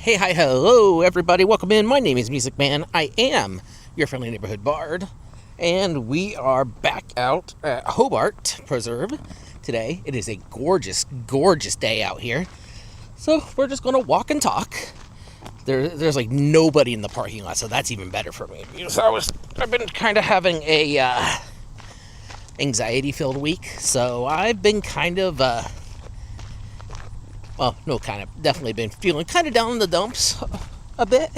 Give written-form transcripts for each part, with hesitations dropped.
Hey, hi, hello, everybody. Welcome in. My name is Music Man. I am your friendly neighborhood bard, and we are back out at Hobart Preserve today. It is a gorgeous, gorgeous day out here. So we're just going to walk and talk. There's like nobody in the parking lot, so that's even better for me. Because I've been kind of having a anxiety-filled week, so I've been kind of definitely been feeling kind of down in the dumps a bit.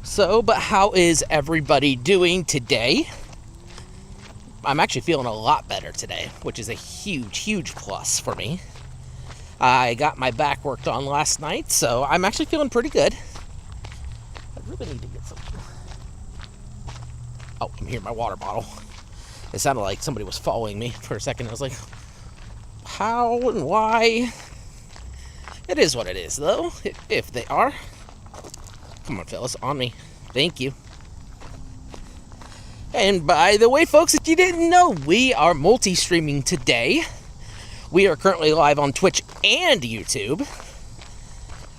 So, but how is everybody doing today? I'm actually feeling a lot better today, which is a huge, huge plus for me. I got my back worked on last night, so I'm actually feeling pretty good. I really need to get some... Oh, I'm hearing my water bottle. It sounded like somebody was following me for a second. I was like, how and why? It is what it is, though, if they are. Come on, fellas, on me. Thank you. And by the way, folks, if you didn't know, we are multi-streaming today. We are currently live on Twitch and YouTube.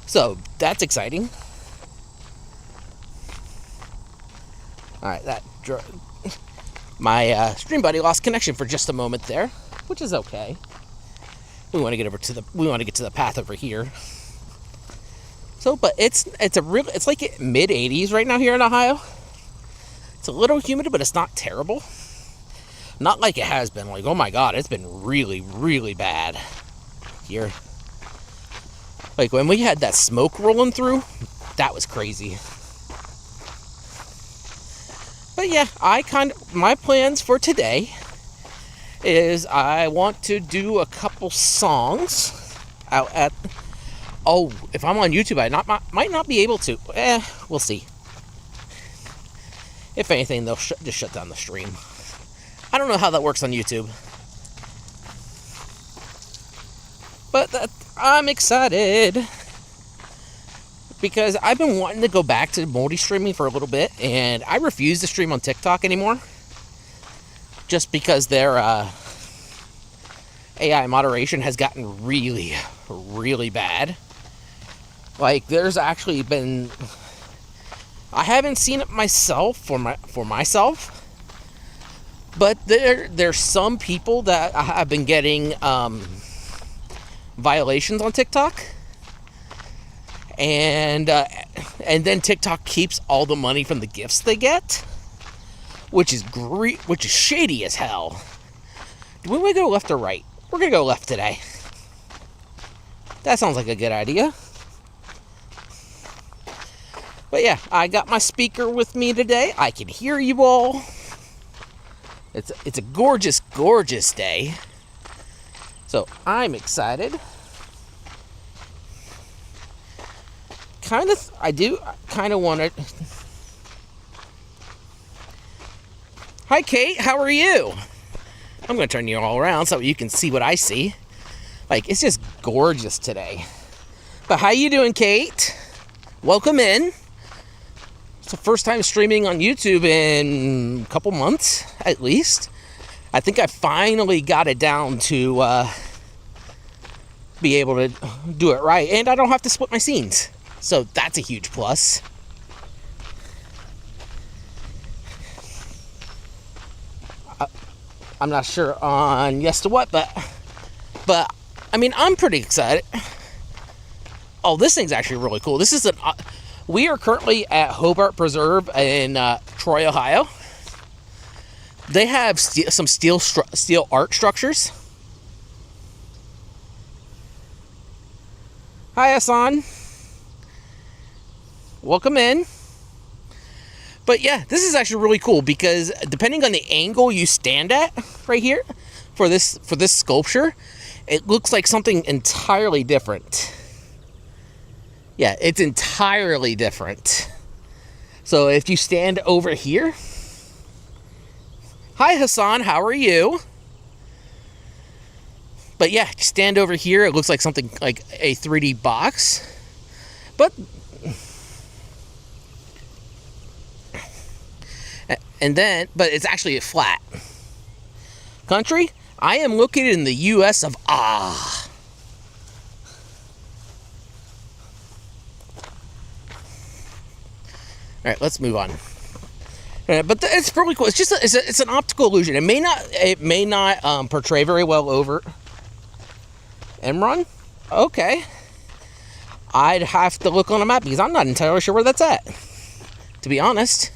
So, that's exciting. Alright, my stream buddy lost connection for just a moment there, which is okay. We want to get to the path over here. So, but it's like mid 80s right now here in Ohio. It's a little humid, but it's not terrible. Not like it has been. Like, oh my God, it's been really, really bad here. Like when we had that smoke rolling through, that was crazy. But yeah, my plans for today is I want to do a couple songs out at... Oh, if I'm on YouTube, I might not be able to. We'll see. If anything, they'll just shut down the stream. I don't know how that works on YouTube. But I'm excited. Because I've been wanting to go back to multi-streaming for a little bit, and I refuse to stream on TikTok anymore. Just because their AI moderation has gotten really, really bad. Like, there's actually been... I haven't seen it myself for myself, but there's some people that have been getting violations on TikTok, and then TikTok keeps all the money from the gifts they get. Which is shady as hell. Do we want to go left or right? We're going to go left today. That sounds like a good idea. But yeah, I got my speaker with me today. I can hear you all. It's a gorgeous, gorgeous day. So I'm excited. I do kind of want to... Hi, Kate. How are you? I'm going to turn you all around so you can see what I see. Like, it's just gorgeous today. But how you doing, Kate? Welcome in. It's the first time streaming on YouTube in a couple months, at least. I think I finally got it down to be able to do it right. And I don't have to split my scenes. So that's a huge plus. I'm not sure on yes to what, but I mean, I'm pretty excited. Oh, this thing's actually really cool. This is we are currently at Hobart Preserve in Troy, Ohio. They have some steel art structures. Hi, Hassan. Welcome in. But yeah, this is actually really cool because depending on the angle you stand at right here for this sculpture, it looks like something entirely different. Yeah, it's entirely different. So if you stand over here, hi Hassan, how are you? But yeah, stand over here, it looks like something like a 3D box. But it's actually a flat. Country, I am located in the U.S. of A. All right, let's move on. But it's really cool. It's just it's an optical illusion. It may not portray very well over Emron. Okay, I'd have to look on a map because I'm not entirely sure where that's at, to be honest.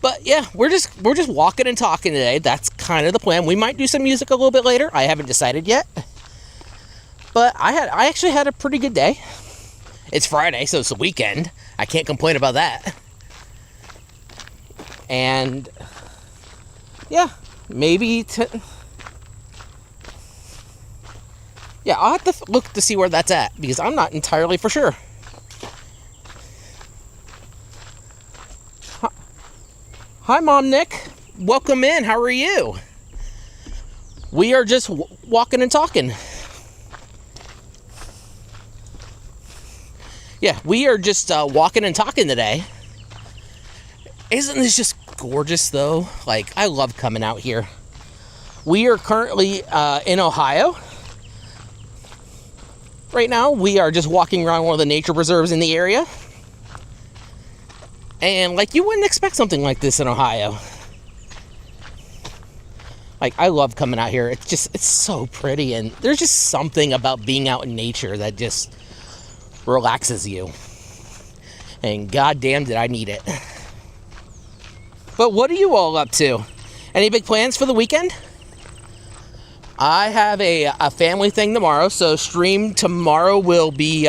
But yeah, we're just walking and talking today. That's kind of the plan. We might do some music a little bit later. I haven't decided yet. But I actually had a pretty good day. It's Friday, so it's the weekend. I can't complain about that. And yeah, maybe I'll have to look to see where that's at because I'm not entirely for sure. Hi, Mom Nick. Welcome in. How are you? We are just walking and talking. Yeah, we are just walking and talking today. Isn't this just gorgeous, though? Like, I love coming out here. We are currently in Ohio. Right now, we are just walking around one of the nature preserves in the area. And, like, you wouldn't expect something like this in Ohio. Like, I love coming out here. It's so pretty. And there's just something about being out in nature that just relaxes you. And goddamn did I need it. But what are you all up to? Any big plans for the weekend? I have a family thing tomorrow. So stream tomorrow will be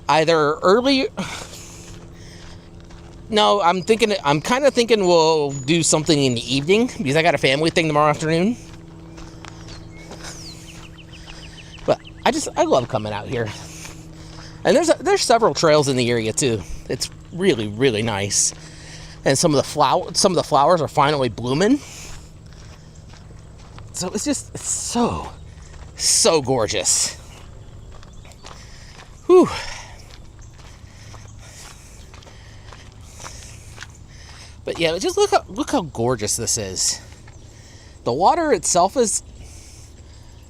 either early... No, I'm kind of thinking we'll do something in the evening because I got a family thing tomorrow afternoon. But I love coming out here. And there's several trails in the area too. It's really, really nice. And some of the flowers are finally blooming. So it's so gorgeous. Whew. But yeah, just look how gorgeous this is. The water itself is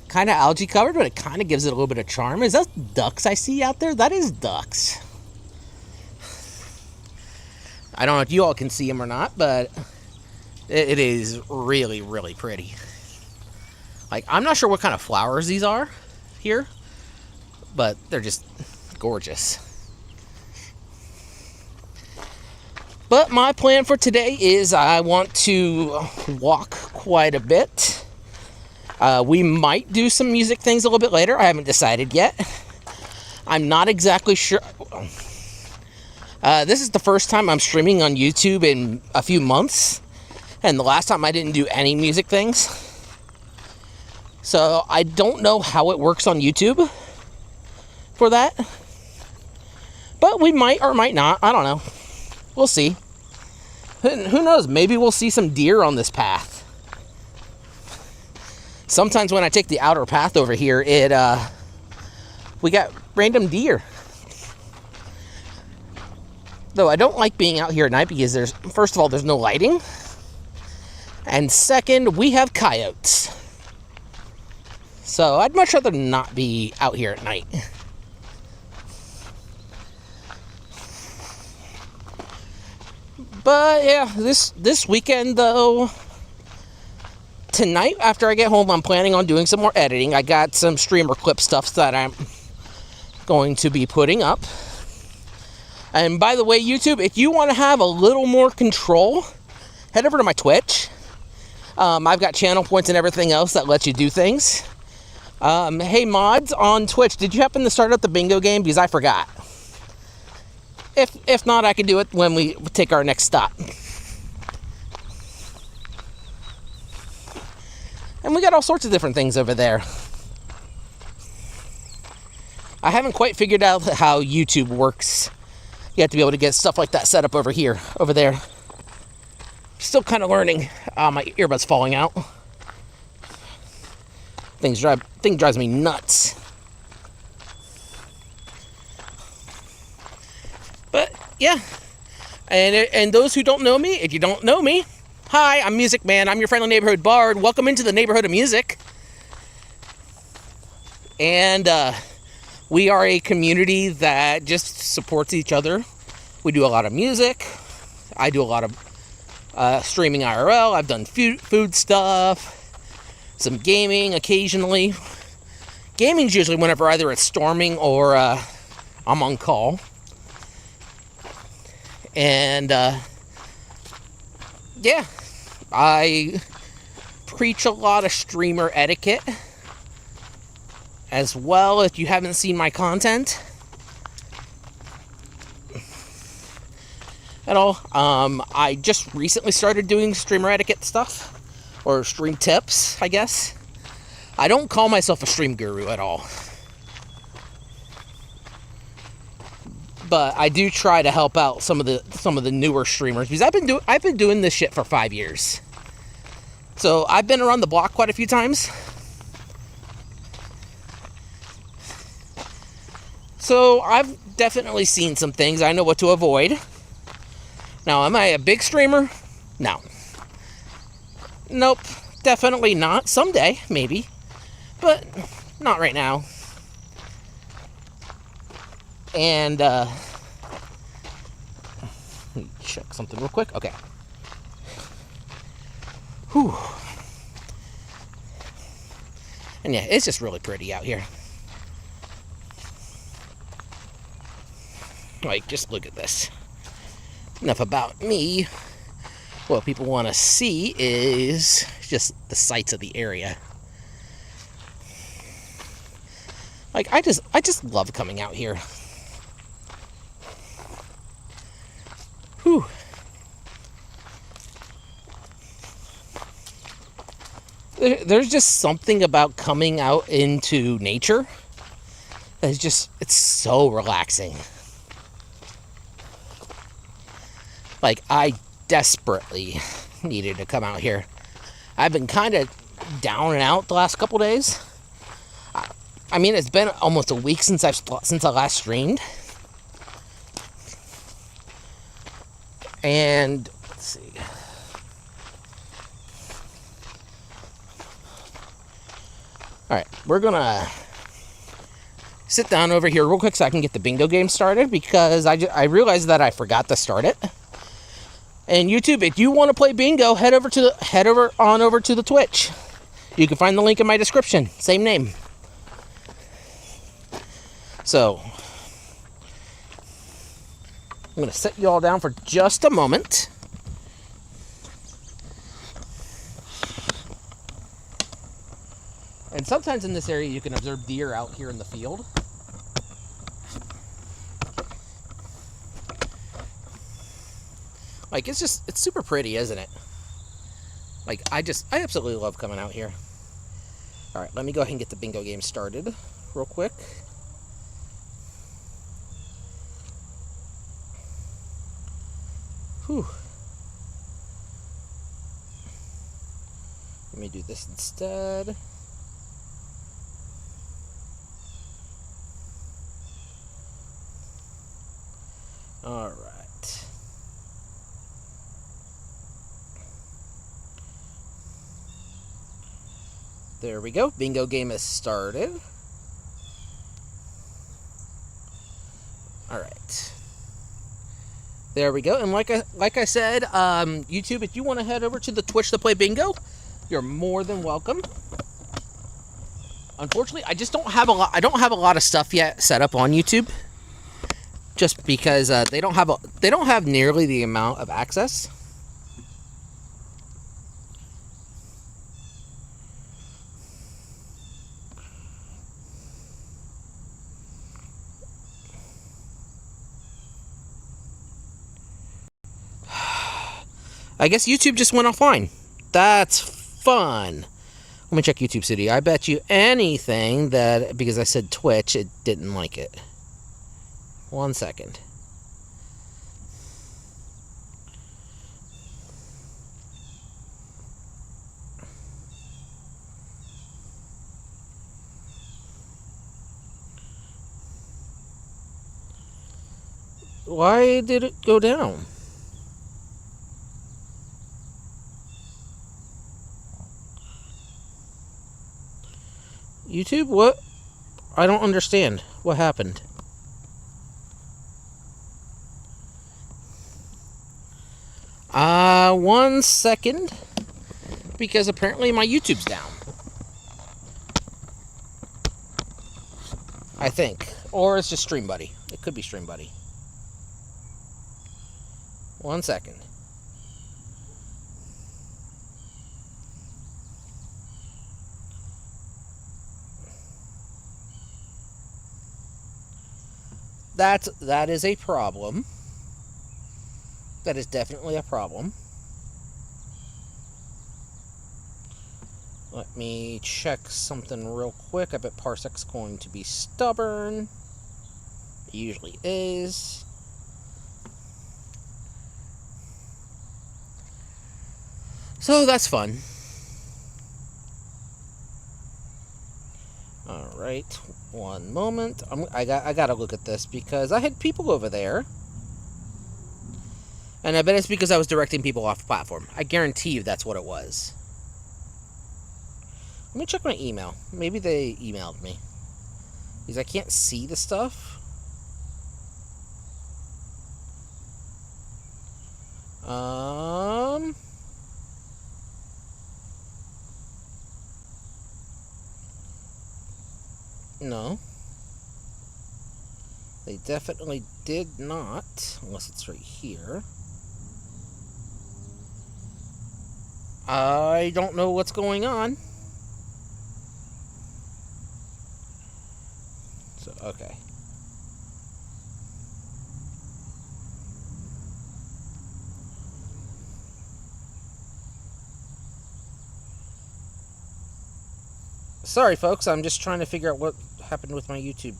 kind of algae covered, but it kind of gives it a little bit of charm. Is that ducks I see out there? That is ducks. I don't know if you all can see them or not, but it is really, really pretty. Like, I'm not sure what kind of flowers these are here, but they're just gorgeous. But my plan for today is I want to walk quite a bit. We might do some music things a little bit later. I haven't decided yet. I'm not exactly sure. This is the first time I'm streaming on YouTube in a few months. And the last time I didn't do any music things. So I don't know how it works on YouTube for that. But we might or might not. I don't know. We'll see. Who knows? Maybe we'll see some deer on this path. Sometimes when I take the outer path over here, we got random deer. Though I don't like being out here at night because first of all, there's no lighting. And second, we have coyotes. So I'd much rather not be out here at night. But yeah, this weekend though, tonight after I get home, I'm planning on doing some more editing. I got some streamer clip stuff that I'm going to be putting up. And by the way, YouTube, if you want to have a little more control, head over to my Twitch. I've got channel points and everything else that lets you do things. Hey, mods on Twitch, did you happen to start up the bingo game? Because I forgot. If not, I can do it when we take our next stop. And we got all sorts of different things over there. I haven't quite figured out how YouTube works. You have to be able to get stuff like that set up over there. Still kind of learning. My earbud's falling out. Thing drives me nuts. But yeah, and those who don't know me, if you don't know me, hi, I'm Music Man. I'm your friendly neighborhood bard. Welcome into the neighborhood of music. And we are a community that just supports each other. We do a lot of music. I do a lot of streaming IRL. I've done food stuff, some gaming occasionally. Gaming's usually whenever either it's storming or I'm on call. And yeah, I preach a lot of streamer etiquette as well. If you haven't seen my content at all, I just recently started doing streamer etiquette stuff, or stream tips, I guess. I don't call myself a stream guru at all, but I do try to help out some of the newer streamers, because I've been doing this shit for 5 years. So I've been around the block quite a few times. So I've definitely seen some things. I know what to avoid. Now, am I a big streamer? No. Nope, definitely not. Someday, maybe. But not right now. And, let me check something real quick. Okay. Whew. And yeah, it's just really pretty out here. Like, just look at this. Enough about me. What people want to see is just the sights of the area. Like, I just love coming out here. Whew. There's just something about coming out into nature that's just, it's so relaxing. Like, I desperately needed to come out here. I've been kind of down and out the last couple days. I mean, it's been almost a week since I last streamed. And let's see. All right, we're gonna sit down over here real quick so I can get the bingo game started, because I realized that I forgot to start it. And YouTube, if you want to play bingo, head over to the Twitch. You can find the link in my description. Same name. So, I'm going to set you all down for just a moment. And sometimes in this area you can observe deer out here in the field. Like, it's super pretty, isn't it? Like, I absolutely love coming out here. All right, let me go ahead and get the bingo game started real quick. Whew. Let me do this instead. All right. There we go. Bingo game has started. All right. There we go. And like I said, YouTube, if you want to head over to the Twitch to play bingo, you're more than welcome. Unfortunately, I just don't have a lot. I don't have a lot of stuff yet set up on YouTube, just because they don't have nearly the amount of access. I guess YouTube just went offline. That's fun. Let me check YouTube City. I bet you anything that, because I said Twitch, it didn't like it. 1 second. Why did it go down? YouTube, what? I don't understand. What happened? One second. Because apparently my YouTube's down. I think. Or it's just StreamBuddy. It could be StreamBuddy. 1 second. That is a problem. That is definitely a problem. Let me check something real quick. I bet Parsec's going to be stubborn. It usually is. So that's fun. All right, 1 moment. I gotta look at this because I had people over there, and I bet it's because I was directing people off the platform. I guarantee you that's what it was. Let me check my email. Maybe they emailed me because I can't see the stuff. No. They definitely did not, unless it's right here. I don't know what's going on. So, okay. Sorry, folks. I'm just trying to figure out what happened with my YouTube.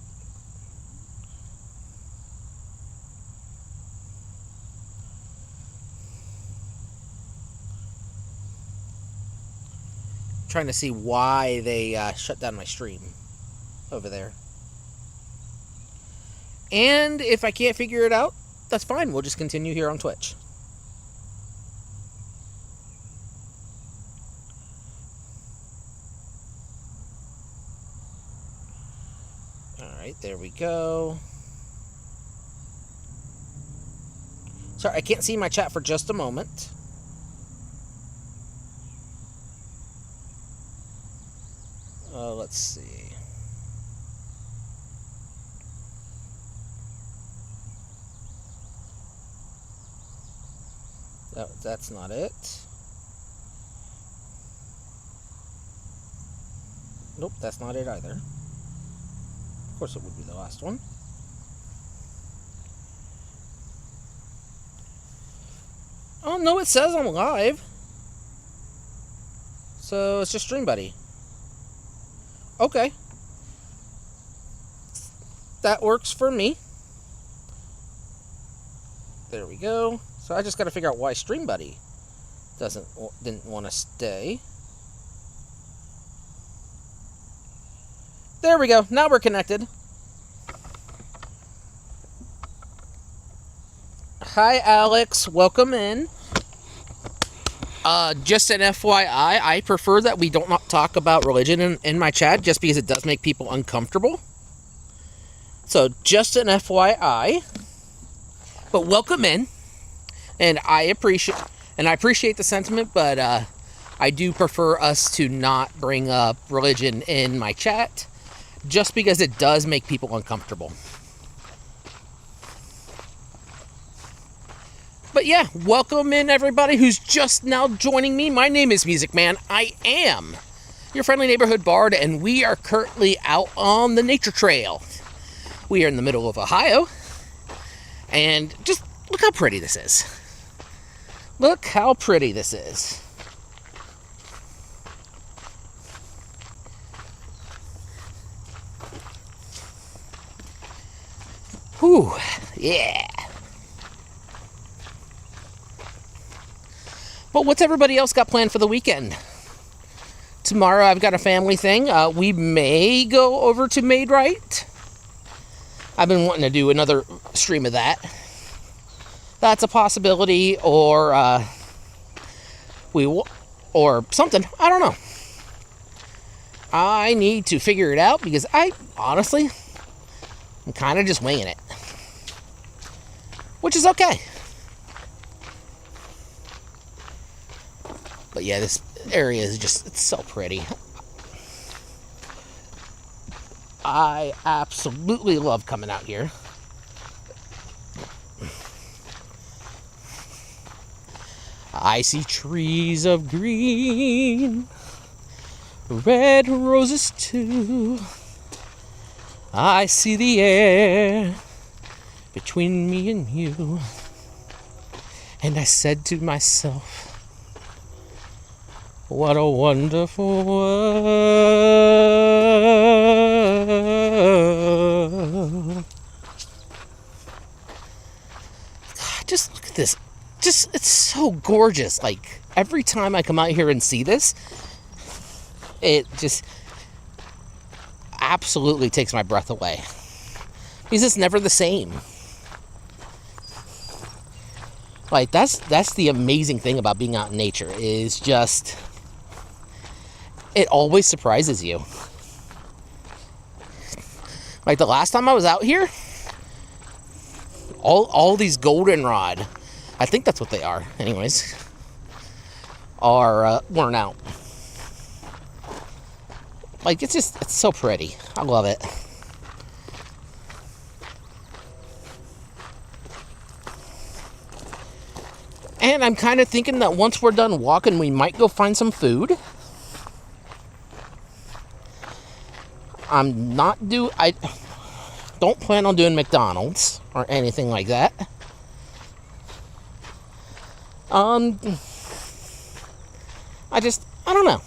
Trying to see why they shut down my stream over there. And if I can't figure it out, that's fine. We'll just continue here on Twitch. Alright, there we go. Sorry, I can't see my chat for just a moment. Let's see. That's not it. Nope, that's not it either. Of course it would be the last one. Oh, no, it says I'm live. So it's just StreamBuddy. Okay. That works for me. There we go. So I just got to figure out why StreamBuddy didn't want to stay. There we go. Now we're connected. Hi, Alex. Welcome in. Just an FYI, I prefer that we don't not talk about religion in my chat just because it does make people uncomfortable. So just an FYI. But welcome in. And I appreciate the sentiment, but I do prefer us to not bring up religion in my chat just because it does make people uncomfortable. But yeah, welcome in everybody who's just now joining me. My name is Music Man. I am your friendly neighborhood bard, and we are currently out on the nature trail. We are in the middle of Ohio, and just look how pretty this is. Look how pretty this is. Whew, yeah. But what's everybody else got planned for the weekend? Tomorrow I've got a family thing. We may go over to Made Right. I've been wanting to do another stream of that. That's a possibility, or or something. I don't know. I need to figure it out because I'm kind of just winging it, which is okay. But yeah, this area is it's so pretty. I absolutely love coming out here. I see trees of green, red roses too. I see the air between me and you. And I said to myself, what a wonderful world. God, just look at this. It's so gorgeous. Like, every time I come out here and see this, it just absolutely takes my breath away. Because it's never the same. Like, that's the amazing thing about being out in nature, is just, it always surprises you. Like, the last time I was out here, all these goldenrod, I think that's what they are, anyways, are worn out. Like, it's so pretty. I love it. And I'm kind of thinking that once we're done walking, we might go find some food. I don't plan on doing McDonald's or anything like that. I don't know.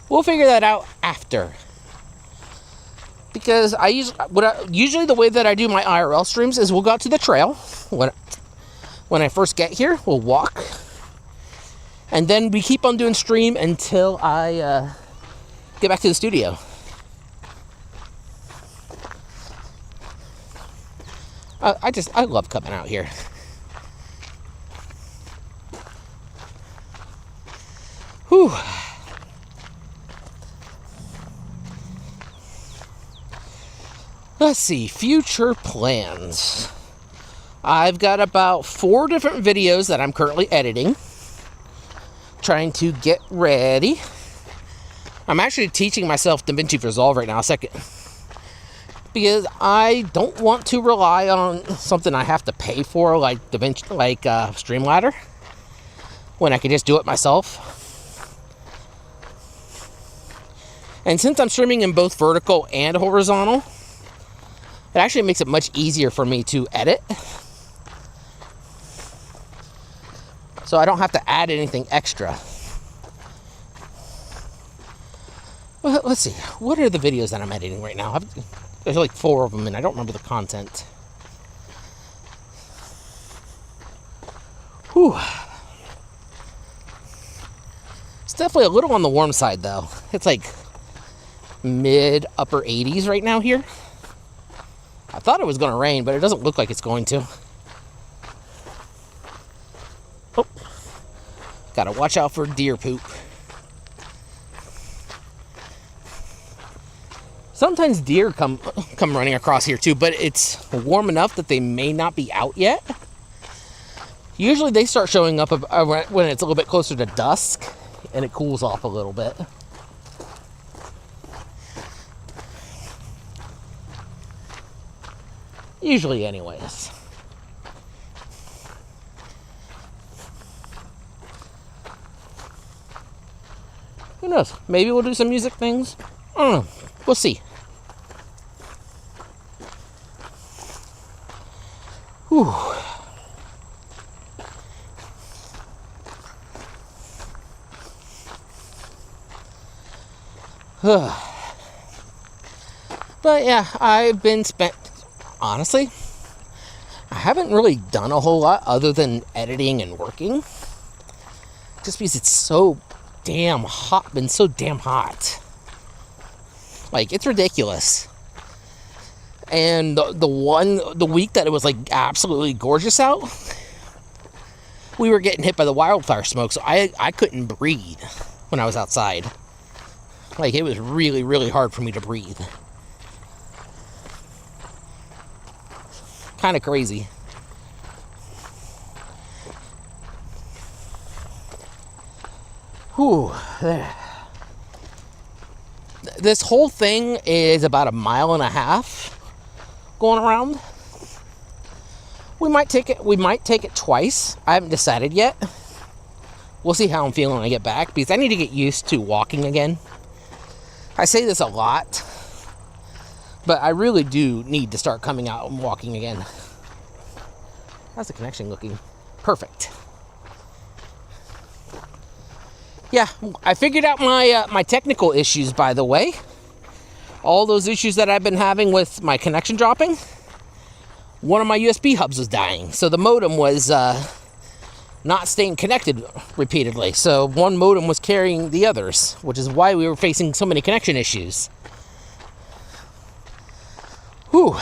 We'll figure that out after. Because usually the way that I do my IRL streams is we'll go out to the trail. When I first get here, we'll walk. And then we keep on doing stream until I get back to the studio. I love coming out here. Whew. Let's see, future plans. I've got about 4 different videos that I'm currently editing, trying to get ready. I'm actually teaching myself DaVinci Resolve right now, because I don't want to rely on something I have to pay for, like DaVinci, like Streamladder, when I can just do it myself. And since I'm streaming in both vertical and horizontal, it actually makes it much easier for me to edit. So I don't have to add anything extra. Well, let's see. What are the videos that I'm editing right now? There's like 4 of them, and I don't remember the content. Whew. It's definitely a little on the warm side, though. It's like mid upper 80s right now here. I thought it was going to rain, but it doesn't look like it's going to. Oh, gotta watch out for deer poop. Sometimes deer come running across here too, but it's warm enough that they may not be out yet. Usually they start showing up when it's a little bit closer to dusk and it cools off a little bit. Usually anyways. Who knows? Maybe we'll do some music things. I don't know. We'll see. Whew. But yeah, honestly, I haven't really done a whole lot other than editing and working. Just because it's so damn hot, been so damn hot. Like, it's ridiculous. And the week that it was like absolutely gorgeous out, we were getting hit by the wildfire smoke, so I couldn't breathe when I was outside. Like, it was really, really hard for me to breathe. Kind of crazy. Whew. This whole thing is about 1.5 miles going around. We might take it twice. I haven't decided yet. We'll see how I'm feeling when I get back, because I need to get used to walking again. I say this a lot, but I really do need to start coming out and walking again. How's the connection looking? Perfect. Yeah, I figured out my technical issues, by the way. All those issues that I've been having with my connection dropping. One of my USB hubs was dying, so the modem was not staying connected repeatedly. So one modem was carrying the others, which is why we were facing so many connection issues. Whew.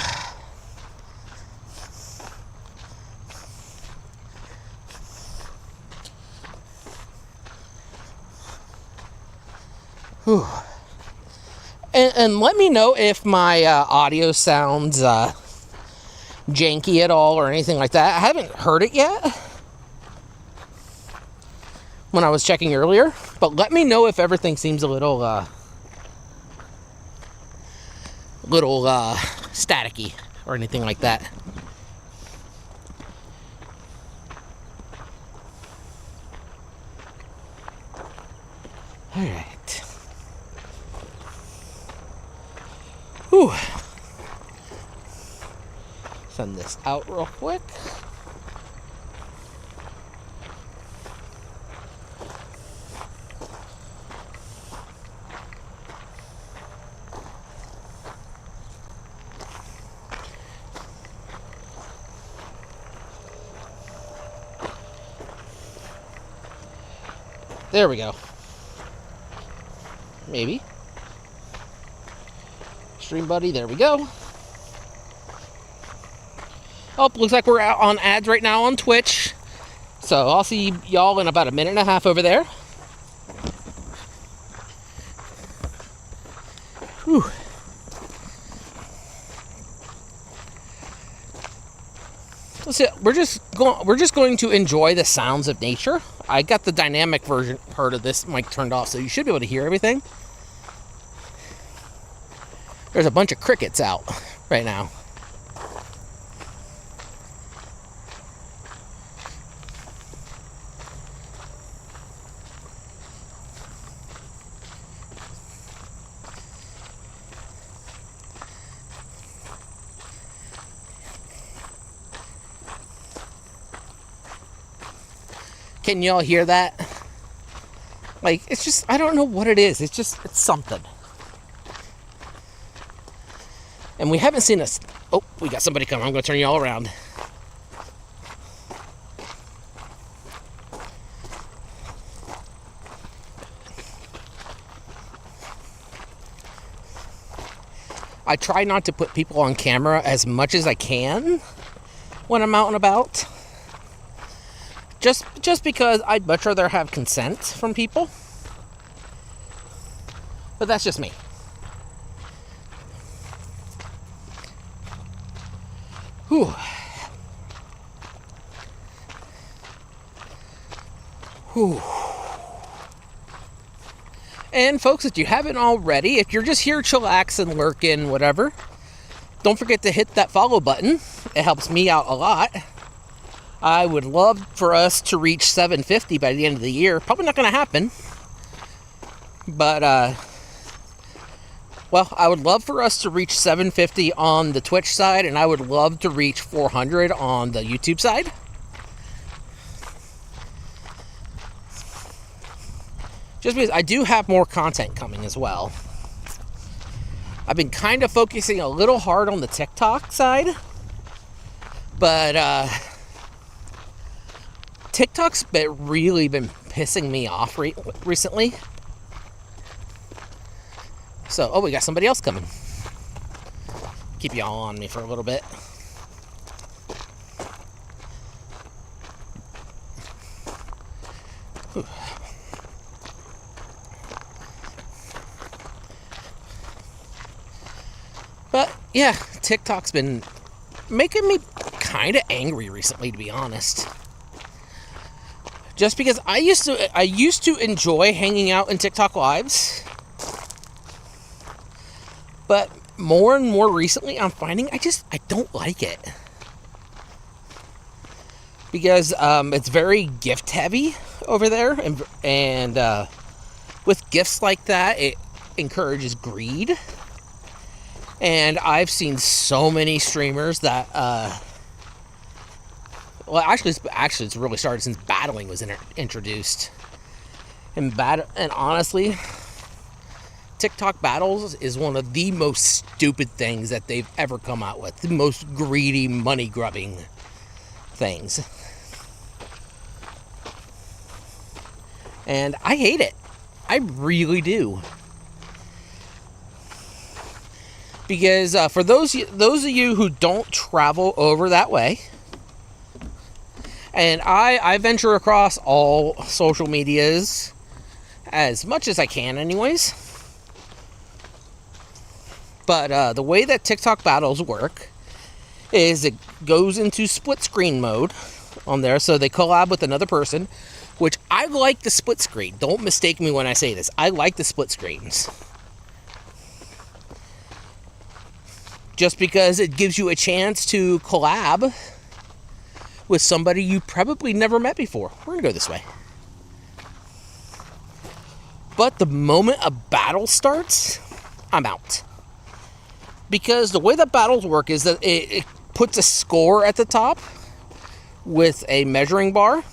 Whew. And let me know if my audio sounds janky at all or anything like that. I haven't heard it yet when I was checking earlier, but let me know if everything seems a little staticky or anything like that. All right. Whew. Send this out real quick. There we go. Maybe. Stream buddy, there we go. Oh, looks like we're out on ads right now on Twitch. So I'll see y'all in about 1.5 minutes over there. Whew. That's it. We're just going to enjoy the sounds of nature. I got the dynamic part of this mic turned off, so you should be able to hear everything. There's a bunch of crickets out right now. Can y'all hear that? Like, it's just, I don't know what it is. It's something. And we haven't seen us. Oh, we got somebody coming. I'm going to turn y'all around. I try not to put people on camera as much as I can when I'm out and about. Just because I'd much rather have consent from people. But that's just me. Whew. Whew. And folks, if you haven't already, if you're just here chillaxing, lurking, whatever, don't forget to hit that follow button. It helps me out a lot. I would love for us to reach 750 by the end of the year. Probably not going to happen. But, well, I would love for us to reach 750 on the Twitch side, and I would love to reach 400 on the YouTube side. Just because I do have more content coming as well. I've been kind of focusing a little hard on the TikTok side. But, TikTok's really been pissing me off recently. So, oh, we got somebody else coming. Keep y'all on me for a little bit. Whew. But, yeah, TikTok's been making me kind of angry recently, to be honest. Just because I used to enjoy hanging out in TikTok lives, but more and more recently, I'm finding I don't like it. Because it's very gift heavy over there, and with gifts like that, it encourages greed. And I've seen so many streamers that, well, actually, it's really started since battling was introduced. And honestly, TikTok battles is one of the most stupid things that they've ever come out with. The most greedy, money-grubbing things. And I hate it. I really do. Because for those of you who don't travel over that way, and I venture across all social medias as much as I can anyways. But the way that TikTok battles work is it goes into split screen mode on there. So they collab with another person, which I like the split screen. Don't mistake me when I say this. I like the split screens. Just because it gives you a chance to collab with somebody you probably never met before. We're going to go this way. But the moment a battle starts, I'm out. Because the way that battles work is that it puts a score at the top with a measuring bar.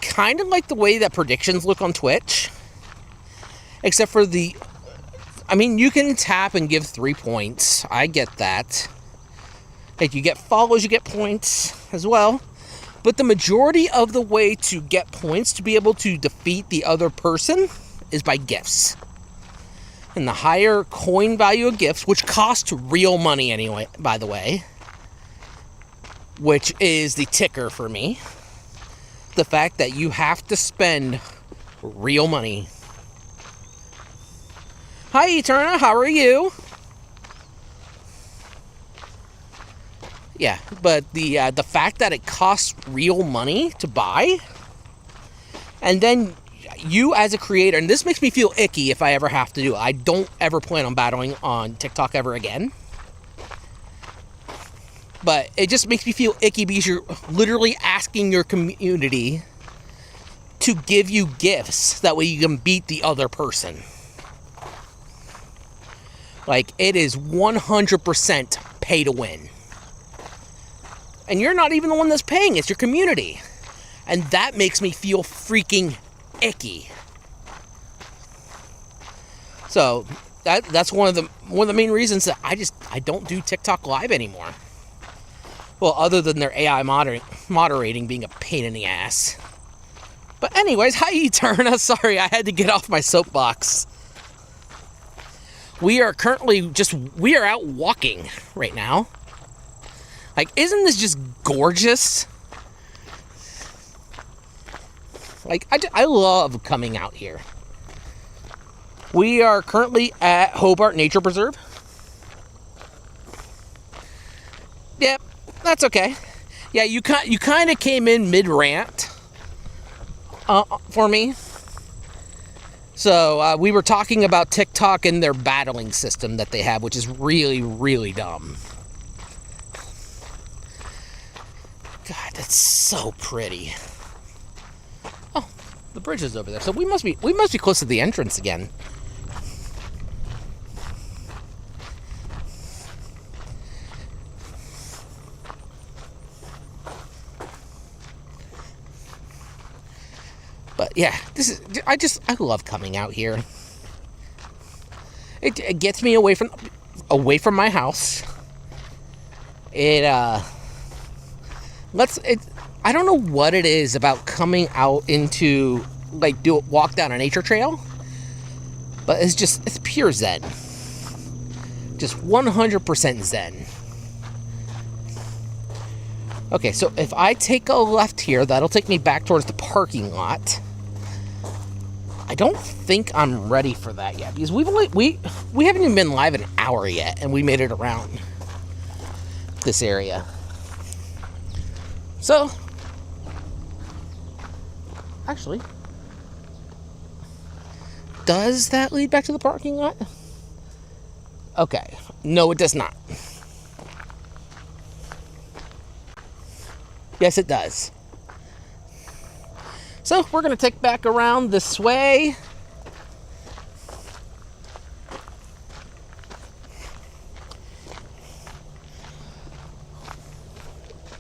Kind of like the way that predictions look on Twitch. Except for you can tap and give 3 points. I get that. If you get follows, you get points as well. But the majority of the way to get points to be able to defeat the other person is by gifts. And the higher coin value of gifts, which cost real money anyway, by the way, which is the ticker for me, the fact that you have to spend real money. Hi, Eterna, how are you? Yeah, but the fact that it costs real money to buy, and then you as a creator, and this makes me feel icky if I ever have to do it. I don't ever plan on battling on TikTok ever again. But it just makes me feel icky because you're literally asking your community to give you gifts. That way you can beat the other person. Like, it is 100% pay to win. And you're not even the one that's paying, it's your community. And that makes me feel freaking icky. So, that's one of the main reasons that I don't do TikTok live anymore. Well, other than their AI moderating being a pain in the ass. But anyways, hi Eterna. Sorry, I had to get off my soapbox. we are out walking right now. Like, isn't this just gorgeous? Like, I love coming out here. We are currently at Hobart Nature Preserve. Yep, that's okay. Yeah, you kind of came in mid-rant for me. So, we were talking about TikTok and their battling system that they have, which is really, really dumb. God, that's so pretty. Oh, the bridge is over there. So we must be close to the entrance again. But yeah, I love coming out here. It gets me away from my house. I don't know what it is about coming out into, like, walk down a nature trail, but it's pure zen. Just 100% zen. Okay, so if I take a left here, that'll take me back towards the parking lot. I don't think I'm ready for that yet, because we haven't even been live an hour yet, and we made it around this area. So, actually, does that lead back to the parking lot? Okay, no, it does not. Yes, it does. So, we're going to take back around this way.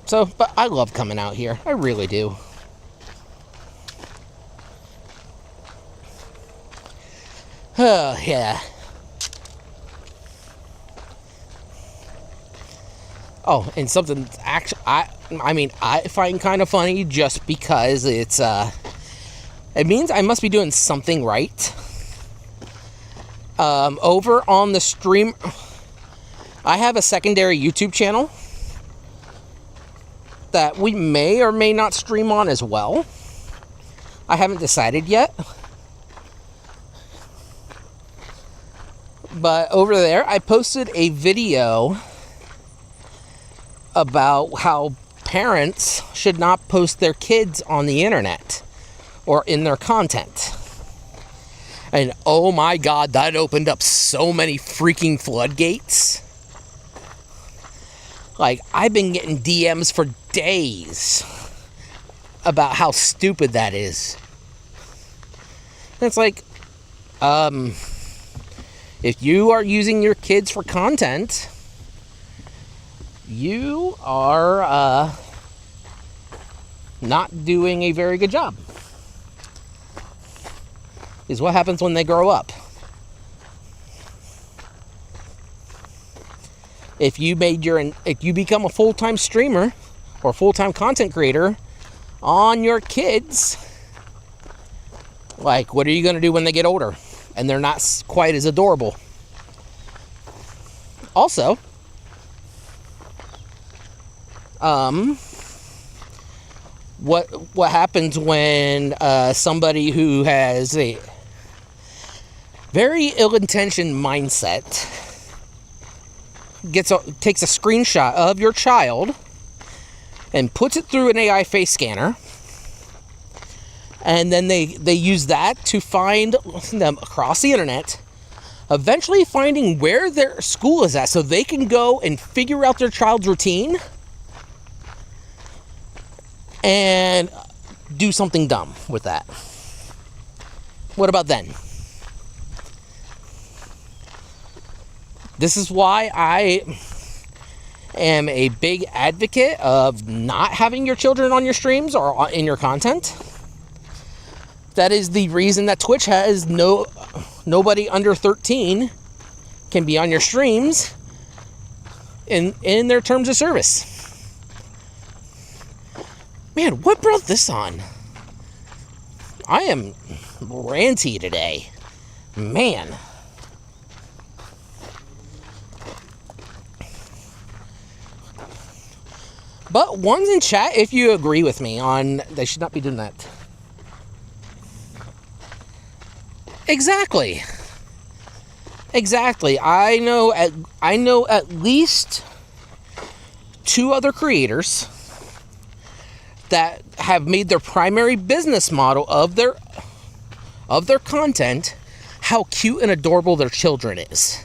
So, but I love coming out here. I really do. Oh, yeah. Oh, and something actually, I find kind of funny just because it means I must be doing something right. Over on the stream, I have a secondary YouTube channel that we may or may not stream on as well. I haven't decided yet. But over there, I posted a video about how parents should not post their kids on the internet or in their content. And oh my God, that opened up so many freaking floodgates. Like, I've been getting DMs for days about how stupid that is. And it's like, if you are using your kids for content, you are not doing a very good job. Is what happens when they grow up. If you become a full-time streamer or full-time content creator on your kids, like, what are you going to do when they get older and they're not quite as adorable? Also, what happens when somebody who has a very ill-intentioned mindset takes a screenshot of your child and puts it through an AI face scanner, and then they use that to find them across the internet, eventually finding where their school is at so they can go and figure out their child's routine and do something dumb with that. What about then? This is why I am a big advocate of not having your children on your streams or in your content. That is the reason that Twitch has nobody under 13 can be on your streams in their terms of service. Man, what brought this on? I am ranty today. Man. But one's in chat if you agree with me on they should not be doing that. Exactly. Exactly. I know at least 2 other creators that have made their primary business model of their content how cute and adorable their children is.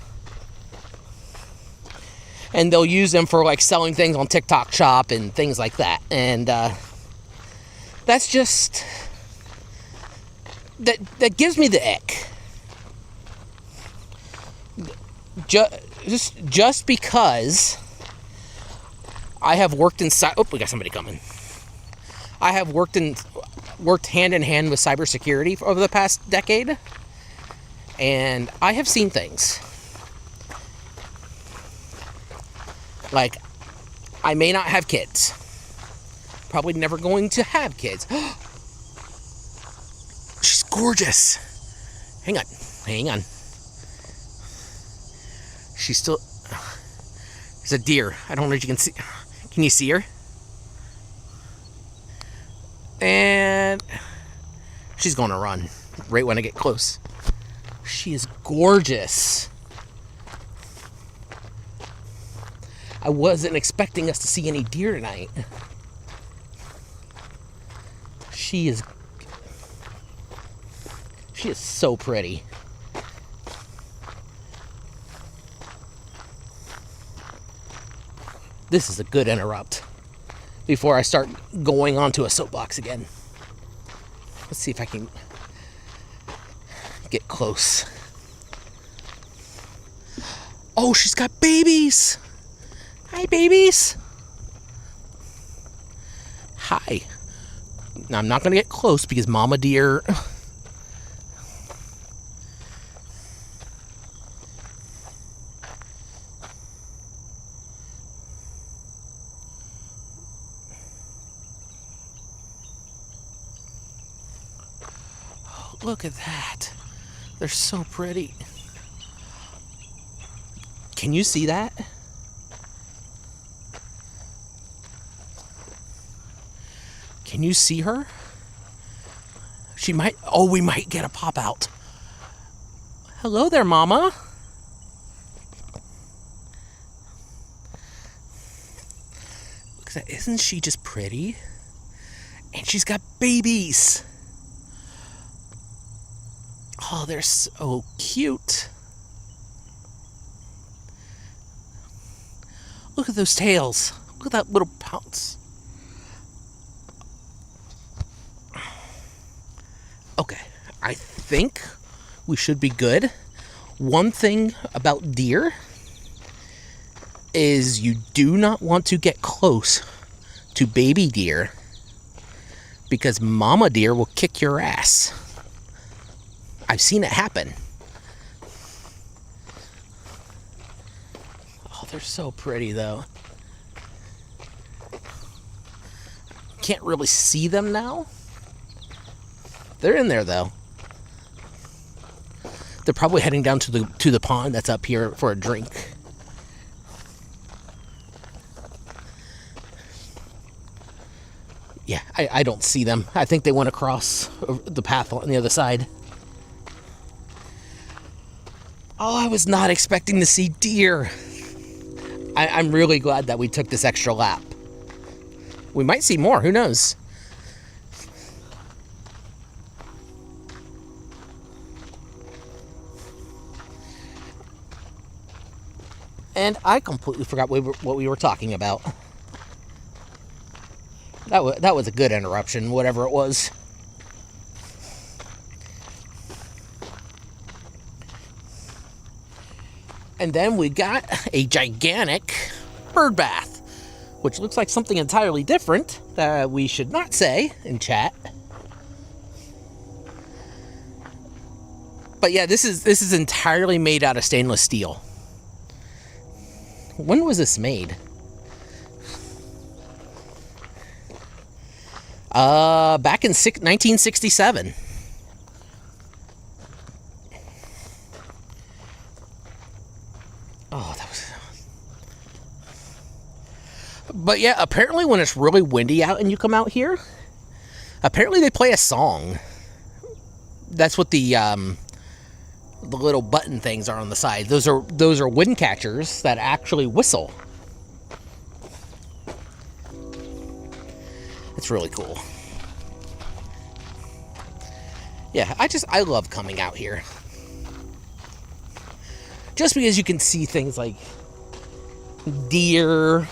And they'll use them for like selling things on TikTok Shop and things like that. And that's just that gives me the ick. Just because I have worked inside. Oh, we got somebody coming. I have worked hand in hand with cybersecurity over the past decade, and I have seen things. Like, I may not have kids. Probably never going to have kids. She's gorgeous. Hang on. She's still... There's a deer. I don't know if you can see... Can you see her? And... She's going to run right when I get close. She is gorgeous. I wasn't expecting us to see any deer tonight. She is so pretty. This is a good interrupt before I start going onto a soapbox again. Let's see if I can get close. Oh, she's got babies. Hi, babies. Hi. Now, I'm not going to get close because mama deer... Look at that. They're so pretty. Can you see that? Can you see her? She might... Oh, we might get a pop out. Hello there, Mama. Look at that. Isn't she just pretty? And she's got babies. Oh, they're so cute. Look at those tails. Look at that little pounce. Okay, I think we should be good. One thing about deer is you do not want to get close to baby deer because mama deer will kick your ass. I've seen it happen. Oh, they're so pretty, though. Can't really see them now. They're in there, though. They're probably heading down to the pond that's up here for a drink. Yeah, I don't see them. I think they went across the path on the other side. Oh, I was not expecting to see deer. I'm really glad that we took this extra lap. We might see more, who knows? And I completely forgot what we were talking about. That was a good interruption, whatever it was. And then we got a gigantic bird bath, which looks like something entirely different that we should not say in chat. But yeah, this is entirely made out of stainless steel. When was this made? Back in 1967. Oh, But yeah, apparently when it's really windy out and you come out here, apparently they play a song. That's what the little button things are on the side. Those are wind catchers that actually whistle. It's really cool. Yeah, I love coming out here. Just because you can see things like deer.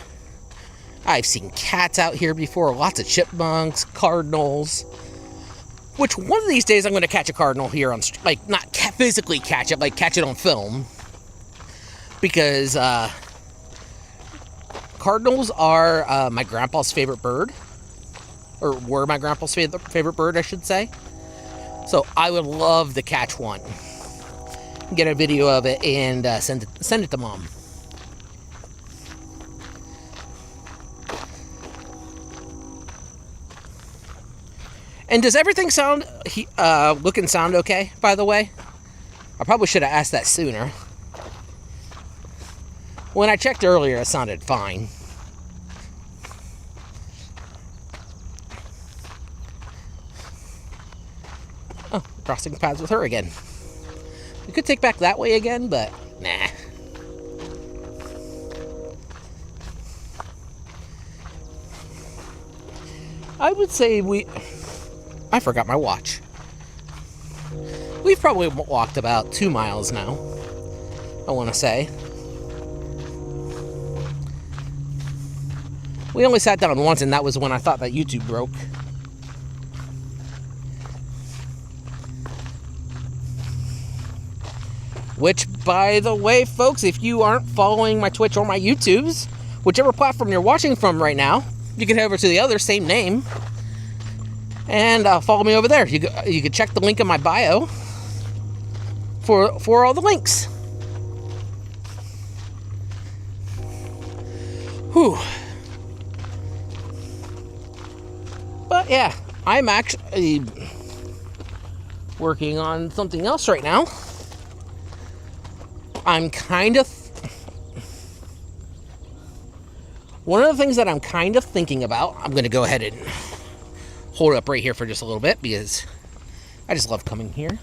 I've seen cats out here before, lots of chipmunks, cardinals. Which one of these days I'm going to catch a cardinal here on, like, not physically catch it, like catch it on film. Because cardinals are my grandpa's favorite bird. Or were my grandpa's favorite bird, I should say. So I would love to catch one. Get a video of it and send it to Mom. And does everything look and sound okay, by the way? I probably should have asked that sooner. When I checked earlier, it sounded fine. Oh, crossing paths with her again. We could take back that way again, but nah. I would say I forgot my watch. We've probably walked about 2 miles now, I want to say. We only sat down once, and that was when I thought that YouTube broke. Which, by the way, folks, if you aren't following my Twitch or my YouTubes, whichever platform you're watching from right now, you can head over to the other, same name, and follow me over there. You can check the link in my bio for all the links. Whew. But yeah, I'm actually working on something else right now. I'm kind of... One of the things that I'm kind of thinking about, I'm going to go ahead and hold it up right here for just a little bit because I just love coming here.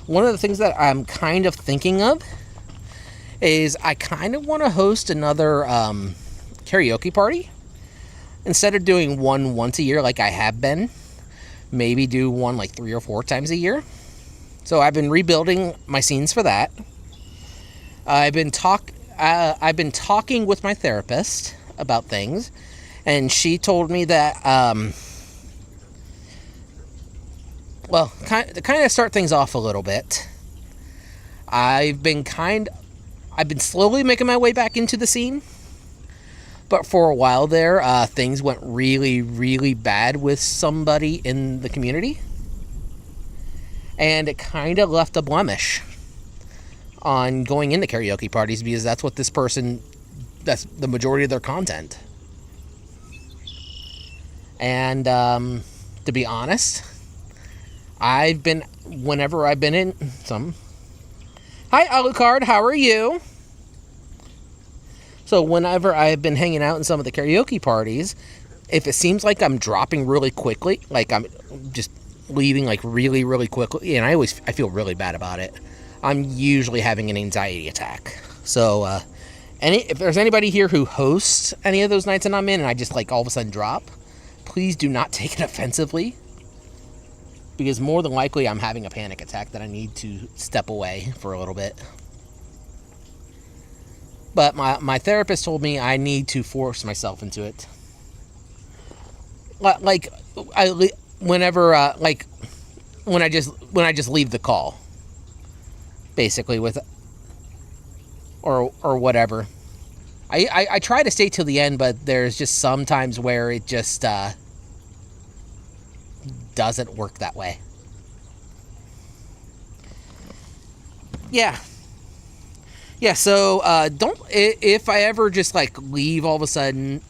One of the things that I'm kind of thinking of is I kind of want to host another karaoke party. Instead of doing one once a year like I have been, maybe do one like 3 or 4 times a year. So I've been rebuilding my scenes for that. I've been talking with my therapist about things, and she told me that, to kind of start things off a little bit, I've been slowly making my way back into the scene, but for a while there, things went really, really bad with somebody in the community, and it kind of left a blemish on going into karaoke parties because that's what that's the majority of their content. And to be honest, whenever I've been in some... Hi, Alucard, how are you? So whenever I've been hanging out in some of the karaoke parties, if it seems like I'm dropping really quickly, like I'm just leaving like really, really quickly, and I feel really bad about it, I'm usually having an anxiety attack. So if there's anybody here who hosts any of those nights that I'm in and I just like all of a sudden drop, please do not take it offensively, because more than likely I'm having a panic attack that I need to step away for a little bit. But my therapist told me I need to force myself into it. When I just leave the call, basically, with or whatever. I try to stay till the end, but there's just some times where it just doesn't work that way. Yeah, so if I ever just like leave all of a sudden,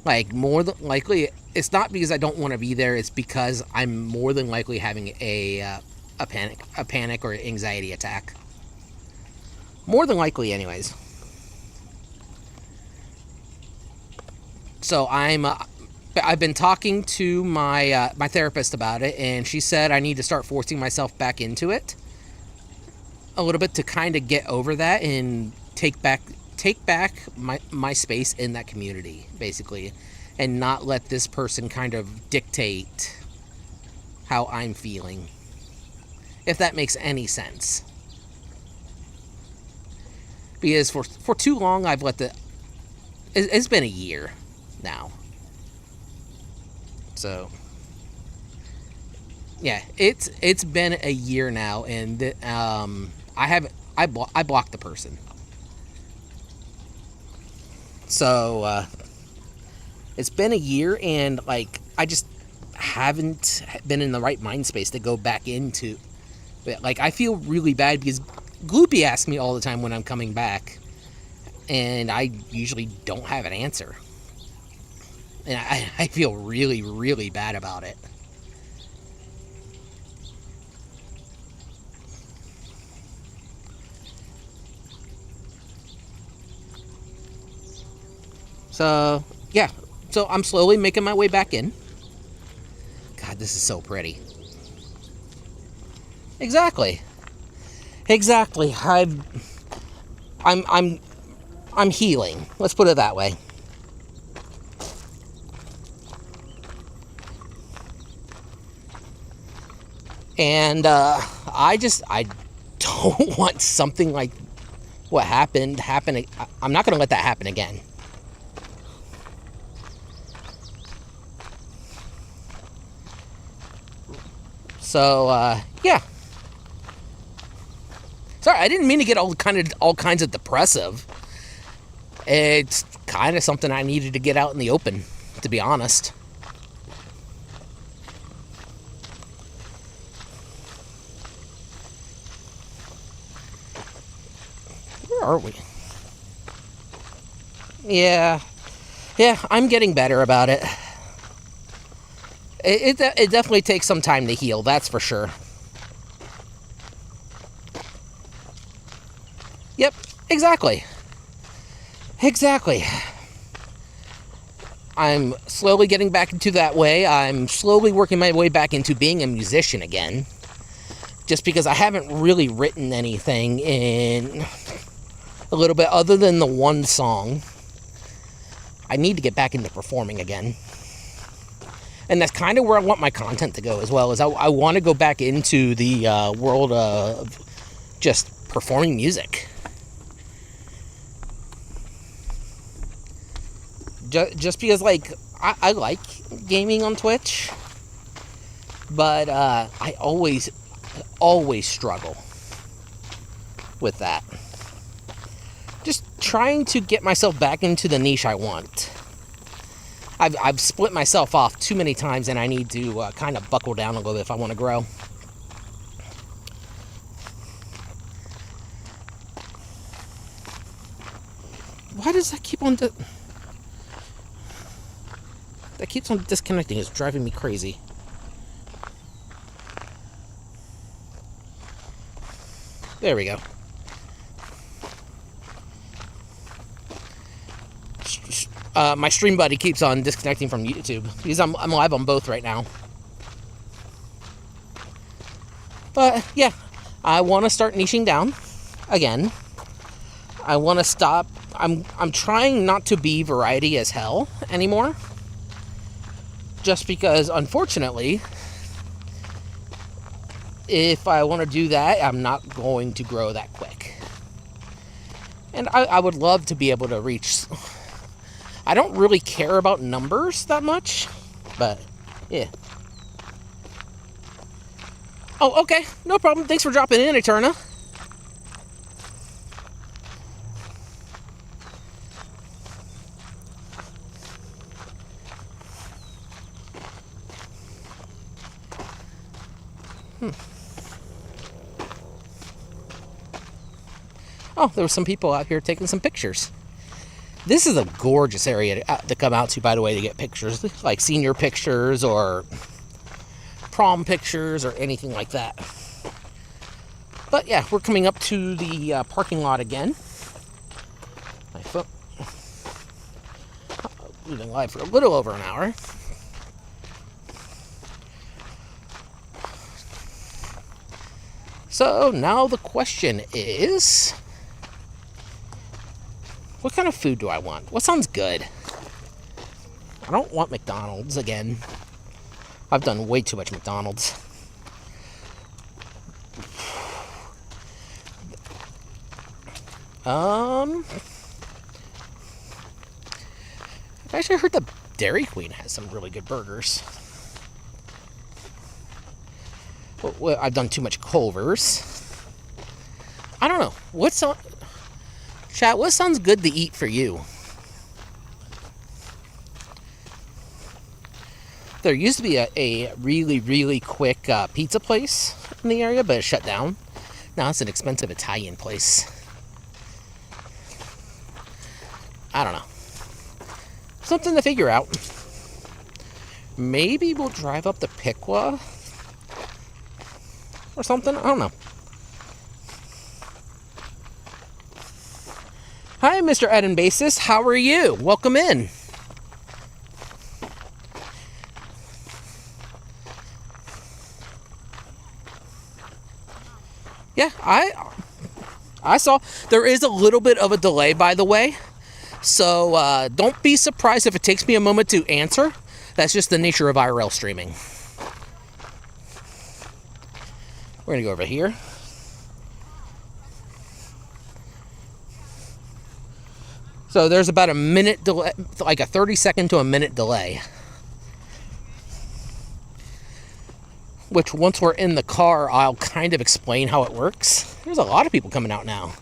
like more than likely, it's not because I don't want to be there, it's because I'm more than likely having a panic or anxiety attack. More than likely, anyways. So I've been talking to my my therapist about it, and she said I need to start forcing myself back into it a little bit to kind of get over that and take back my space in that community, basically, and not let this person kind of dictate how I'm feeling, if that makes any sense. Because for too long I've let it's been a year now. So yeah, it's been a year now, and I blocked the person. So it's been a year, and like I just haven't been in the right mind space to go back into it. Like, I feel really bad because Gloopy asks me all the time when I'm coming back, and I usually don't have an answer. And I feel really, really bad about it. So, yeah. So I'm slowly making my way back in. God, this is so pretty. Exactly. Exactly. I'm healing. Let's put it that way. And I don't want something like what happened happen. I'm not going to let that happen again. So yeah. Sorry, I didn't mean to get all kinds of depressive. It's kind of something I needed to get out in the open, to be honest. Where are we? Yeah, I'm getting better about it. It definitely takes some time to heal, that's for sure. Yep, exactly. Exactly. I'm slowly getting back into that way. I'm slowly working my way back into being a musician again. Just because I haven't really written anything in a little bit other than the one song. I need to get back into performing again. And that's kind of where I want my content to go as well, is I want to go back into the world of just performing music. Just because, like, I like gaming on Twitch, but I always struggle with that. Just trying to get myself back into the niche I want. I've split myself off too many times, and I need to kind of buckle down a little bit if I want to grow. Why does that keep on... That keeps on disconnecting. It's driving me crazy. There we go. My stream buddy keeps on disconnecting from YouTube because I'm live on both right now. But yeah, I want to start niching down again. I want to stop. I'm trying not to be variety as hell anymore. Just because, unfortunately, if I want to do that, I'm not going to grow that quick. And I would love to be able to reach... I don't really care about numbers that much, but yeah. Oh, okay. No problem. Thanks for dropping in, Eterna. Oh, there were some people out here taking some pictures. This is a gorgeous area to come out to, by the way, to get pictures. Like senior pictures or prom pictures or anything like that. But yeah, we're coming up to the parking lot again. My phone. we've been live for a little over an hour. So now the question is, what kind of food do I want? What sounds good? I don't want McDonald's again. I've done way too much McDonald's. I've actually heard the Dairy Queen has some really good burgers. Well, I've done too much Culver's. I don't know. Chat, what sounds good to eat for you? There used to be a really, really quick pizza place in the area, but it shut down. Now it's an expensive Italian place. I don't know. Something to figure out. Maybe we'll drive up to Piqua or something. I don't know. Hi, Mr. Eden Basis. How are you? Welcome in. Yeah, I saw. There is a little bit of a delay, by the way. So don't be surprised if it takes me a moment to answer. That's just the nature of IRL streaming. We're going to go over here. So there's about a minute delay, like a 30-second to a minute delay. Which, once we're in the car, I'll kind of explain how it works. There's a lot of people coming out now.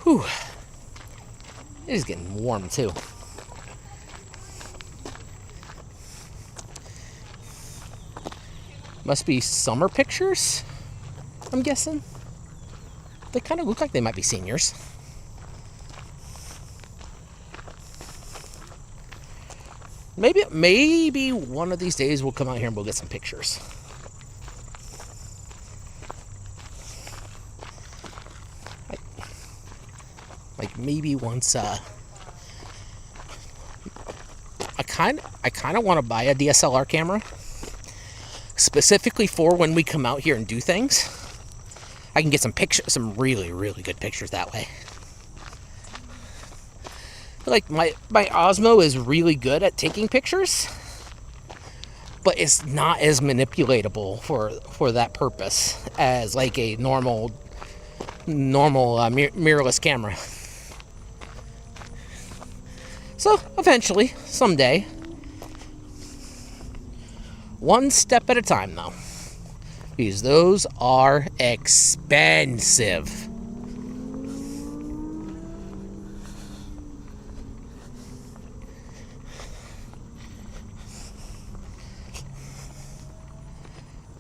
Whew. It is getting warm, too. Must be summer pictures, I'm guessing. They kind of look like they might be seniors. Maybe one of these days we'll come out here and we'll get some pictures. Like maybe once I kind of want to buy a DSLR camera specifically for when we come out here and do things. I can get some really, really good pictures that way. Like my Osmo is really good at taking pictures, but it's not as manipulatable for that purpose as like a normal mirrorless camera. So eventually, someday, one step at a time though, because those are expensive.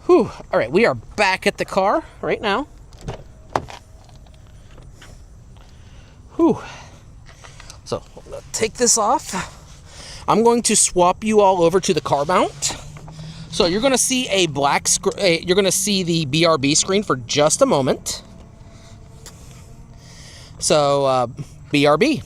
Whew. All right, we are back at the car right now. Whew. So, I'm going to take this off. I'm going to swap you all over to the car mount. So, you're going to see a black screen. You're going to see the BRB screen for just a moment. So, BRB.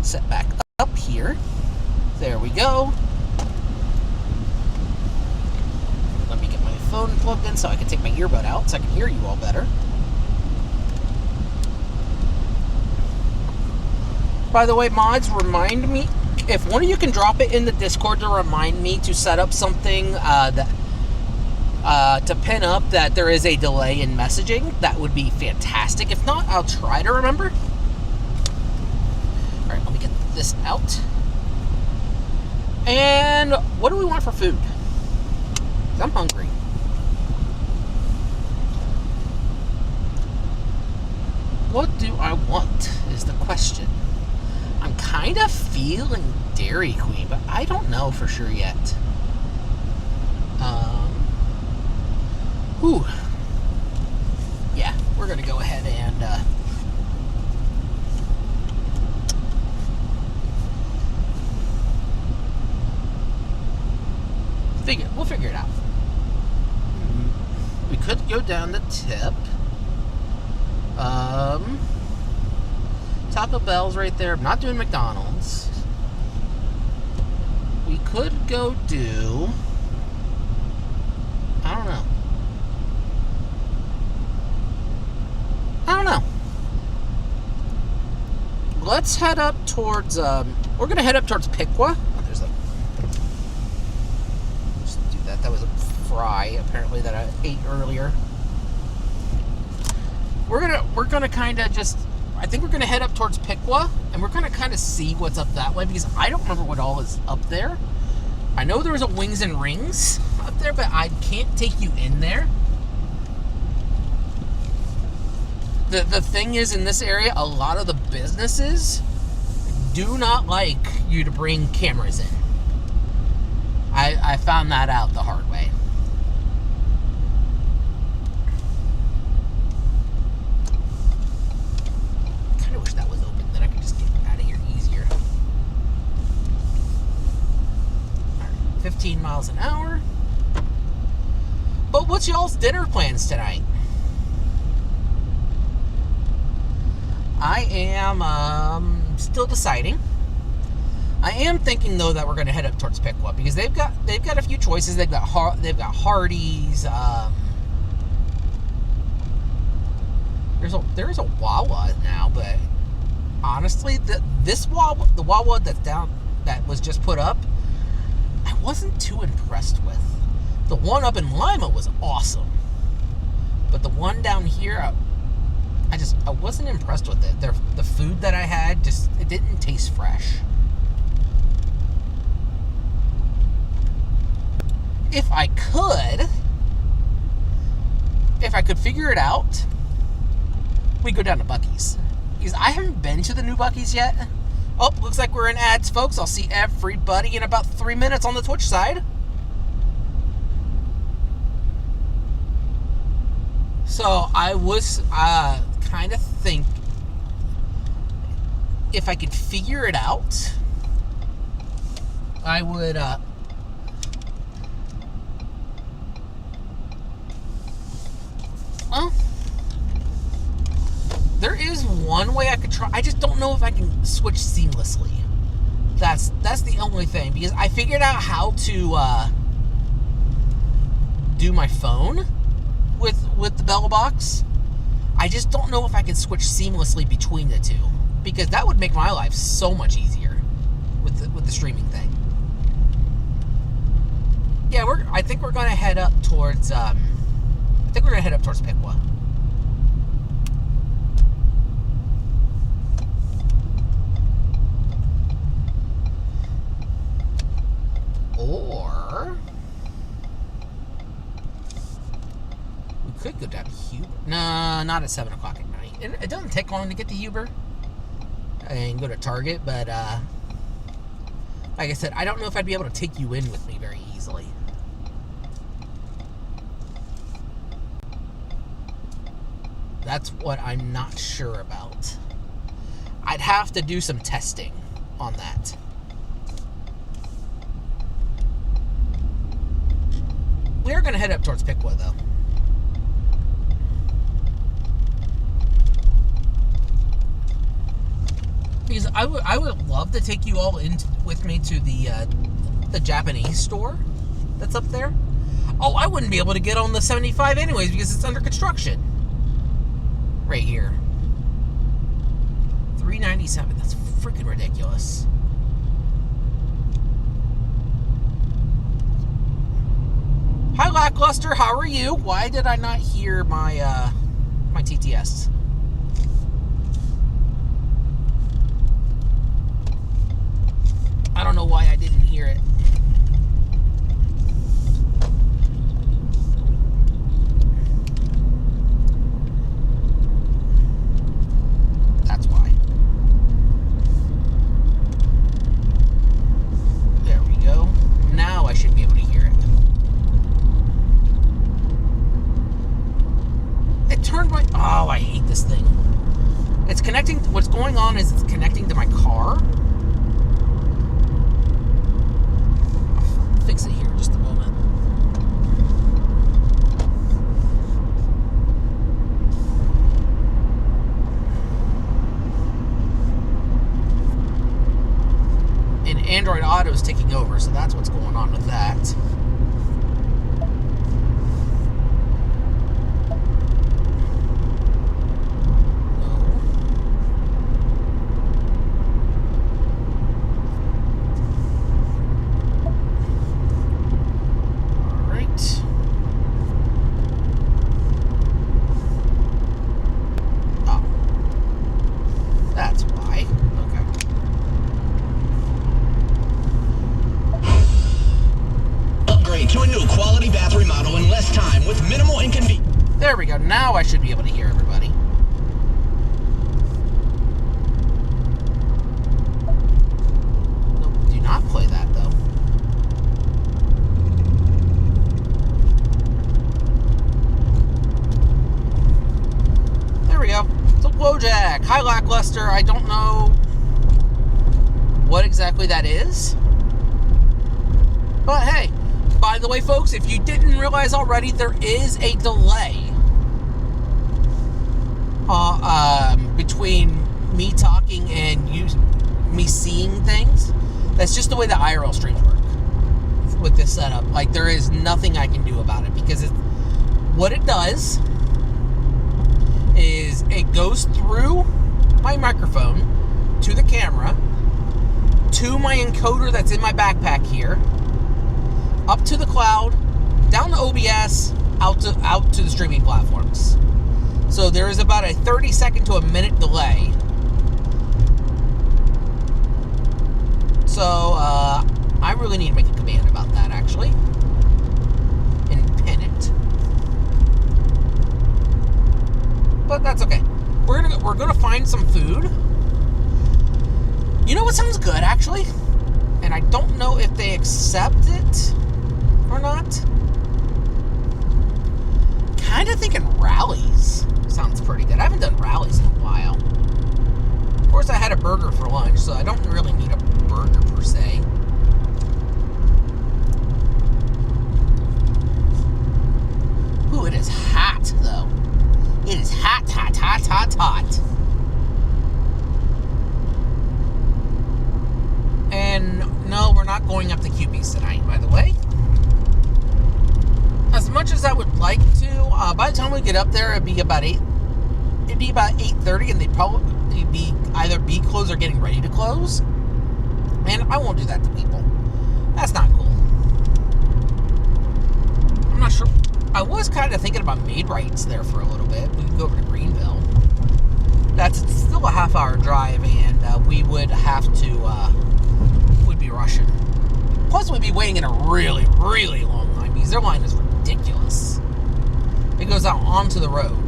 set back up here. There we go. Let me get my phone plugged in so I can take my earbud out so I can hear you all better. By the way, mods, remind me, if one of you can drop it in the Discord to remind me to set up something to pin up that there is a delay in messaging, that would be fantastic. If not, I'll try to remember. All right, let me get this out. And what do we want for food? I'm hungry. What do I want is the question. I'm kind of feeling Dairy Queen, but I don't know for sure yet. Yeah, we're going to go ahead and we'll figure it out. We could go down the tip. Taco Bell's right there. I'm not doing McDonald's. We could go do... I don't know. Let's head up towards... we're going to head up towards Piqua. Oh, there's a... Just do that. That was a fry, apparently, that I ate earlier. We're gonna kind of just... I think we're going to head up towards Piqua, and we're going to kind of see what's up that way, because I don't remember what all is up there. I know there was a Wings and Rings up there, but I can't take you in there. The thing is, in this area, a lot of the businesses do not like you to bring cameras in. I found that out the hard way. I wish that was open, then I could just get out of here easier. All right, 15 miles an hour. But what's y'all's dinner plans tonight? I am still deciding. I am thinking though that we're going to head up towards Piqua because they've got a few choices. They've got Hardee's. There's a Wawa now, but honestly, the Wawa that was just put up, I wasn't too impressed with. The one up in Lima was awesome, but the one down here, I wasn't impressed with it. The food that I had it didn't taste fresh. If I could figure it out, we go down to Buc-ee's. Because I haven't been to the new Buc-ee's yet. Oh, looks like we're in ads, folks. I'll see everybody in about 3 minutes on the Twitch side. So I was kind of think if I could figure it out, I would well, there is one way I could try. I just don't know if I can switch seamlessly. That's the only thing, because I figured out how to do my phone with the Bell Box. I just don't know if I can switch seamlessly between the two, because that would make my life so much easier with the streaming thing. Yeah, I think we're gonna head up towards Piqua. Or we could go down to Huber. No, not at 7 o'clock at night. It doesn't take long to get to Huber and go to Target, but like I said, I don't know if I'd be able to take you in with me very easily. That's what I'm not sure about. I'd have to do some testing on that. We're going to head up towards Piqua, though. Because I would love to take you all in with me to the Japanese store that's up there. Oh, I wouldn't be able to get on the 75 anyways because it's under construction. Right here. $397. That's freaking ridiculous. Hi, Lackluster. How are you? Why did I not hear my my TTS? I don't know why I didn't hear it. That's why. There we go. Now I should be able to hear it. It turned my... Oh, I hate this thing. It's connecting... What's going on is it's connecting to my car. Fix it here in just a moment. And Android Auto is taking over, so that's what's going on with that. There we go. Now I should be able to hear everybody. Nope, do not play that, though. There we go. So, Wojak. Hi, Lackluster. I don't know what exactly that is. But, hey. By the way, folks, if you didn't realize already, there is a delay between me talking and me seeing things. That's just the way the IRL streams work with this setup. Like, there is nothing I can do about it because what it does is it goes through my microphone to the camera, to my encoder that's in my backpack here, up to the cloud, down to OBS, out to the streaming platforms. So there is about a 30-second to a minute delay. So I really need to make a command about that, actually, and pin it. But that's okay. We're gonna find some food. You know what sounds good, actually, and I don't know if they accept it or not. Kind of thinking Rallies sounds pretty good. I haven't done Rallies in a while. Of course, I had a burger for lunch, so I don't really need a burger per se. Ooh, it is hot, though. It is hot, hot, hot, hot, hot. And no, we're not going up to QP's tonight, by the way. As much as I would like to, by the time we get up there, it'd be about 8:30, and they'd probably be either be closed or getting ready to close. And I won't do that to people. That's not cool. I'm not sure. I was kind of thinking about Maid-Rights there for a little bit. We could go over to Greenville. That's still a half-hour drive, and we would have to, would be rushing. Plus, we'd be waiting in a really, really long line, because their line is ridiculous. It goes out onto the road.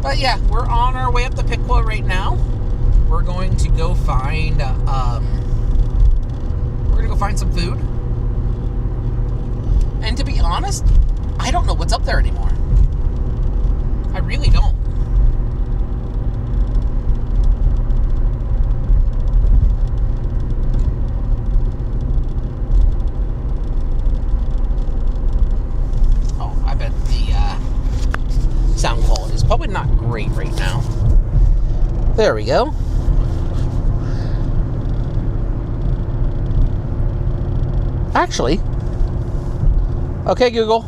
But yeah, we're on our way up to Piqua right now. We're going to go find, some food. And to be honest, I don't know what's up there anymore. I really don't. Oh, I bet the sound quality is probably not There we go. Actually, okay, Google.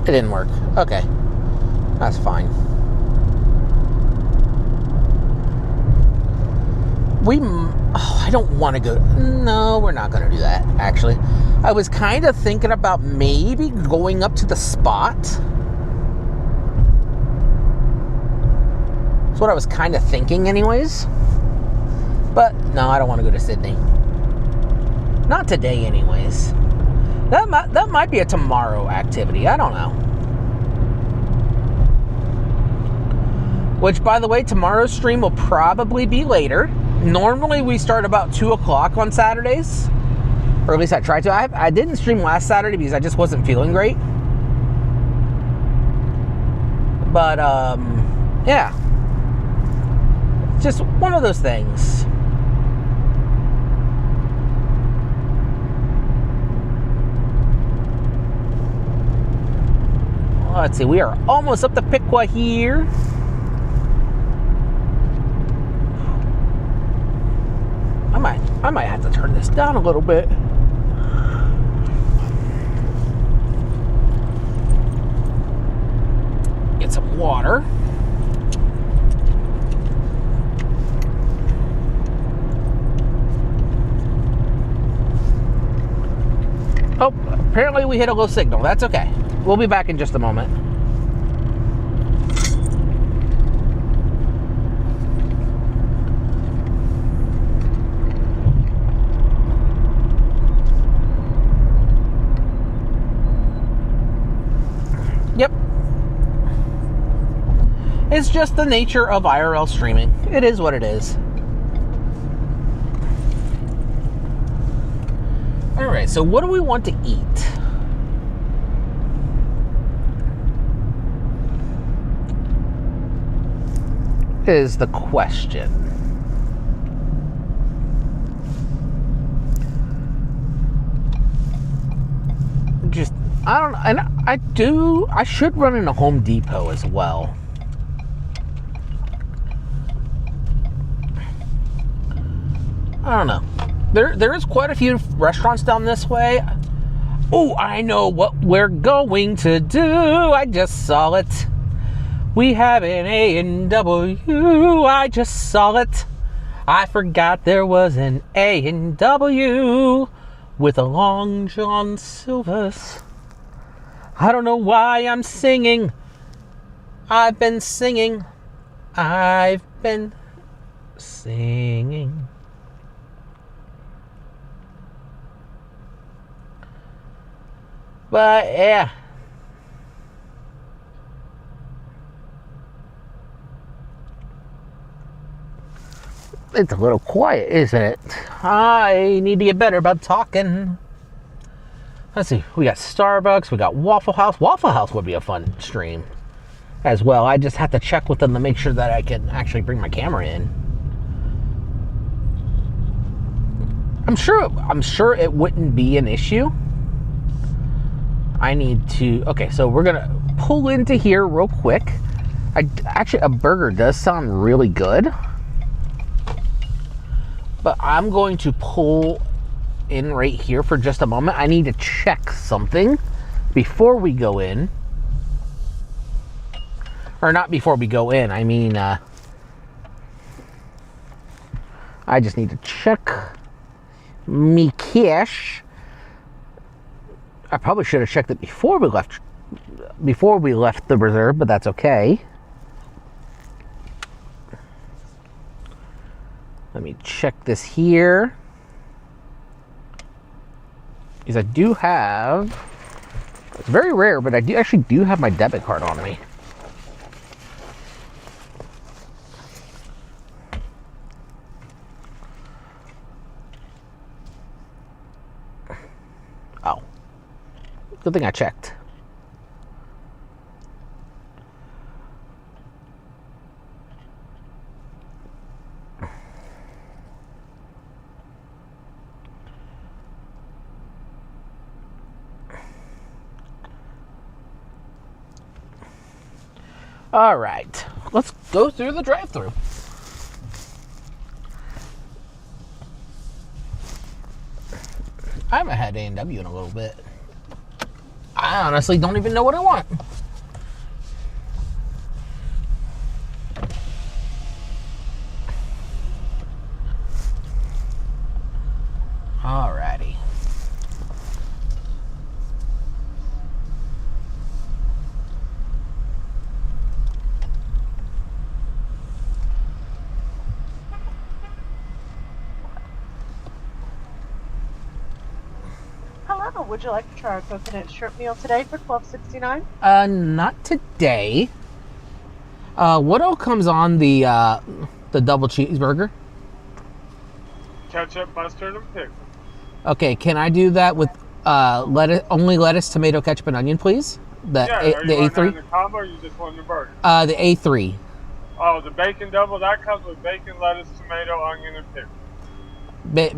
It didn't work. Okay, that's fine. I don't want to go. No, we're not going to do that, actually. I was kind of thinking about maybe going up to the spot. That's what I was kind of thinking anyways. But no, I don't want to go to Sydney. Not today anyways. That might be a tomorrow activity. I don't know. Which, by the way, tomorrow's stream will probably be later. Normally, we start about 2 o'clock on Saturdays. Or at least I try to. I didn't stream last Saturday because I just wasn't feeling great. But, yeah. Just one of those things. Let's see, we are almost up to Piqua here. I might have to turn this down a little bit. Get some water. Oh, apparently we hit a low signal. That's okay. We'll be back in just a moment. Yep. It's just the nature of IRL streaming. It is what it is. Alright, so what do we want to eat? Is the question. Just, I don't know, and I should run in a Home Depot as well. I don't know. There is quite a few restaurants down this way. Oh, I know what we're going to do. I just saw it. We have an A&W. I just saw it. I forgot there was an A&W with a Long John Silver's. I don't know why I'm singing. I've been singing. I've been singing. But yeah. It's a little quiet, isn't it? I need to get better about talking. Let's see. We got Starbucks. We got Waffle House. Waffle House would be a fun stream as well. I just have to check with them to make sure that I can actually bring my camera in. I'm sure it wouldn't be an issue. I need to... Okay, so we're going to pull into here real quick. Actually, a burger does sound really good. But I'm going to pull in right here for just a moment. I need to check something before we go in. Or not before we go in. I mean, I just need to check me cash. I probably should have checked it before we left the reserve, but that's okay. Let me check this here. Because I do have, it's very rare, but I actually do have my debit card on me. Oh. Good thing I checked. All right, let's go through the drive-thru. I haven't had A&W in a little bit. I honestly don't even know what I want. Alrighty. Hello, would you like to try our coconut shrimp meal today for $12.69? Not today. What all comes on the double cheeseburger? Ketchup, mustard, and pickle. Okay, can I do that with lettuce, only lettuce, tomato, ketchup, and onion, please? The A3. The combo, or you just want the burger? The A3. Oh, the bacon double, that comes with bacon, lettuce, tomato, onion, and pickle.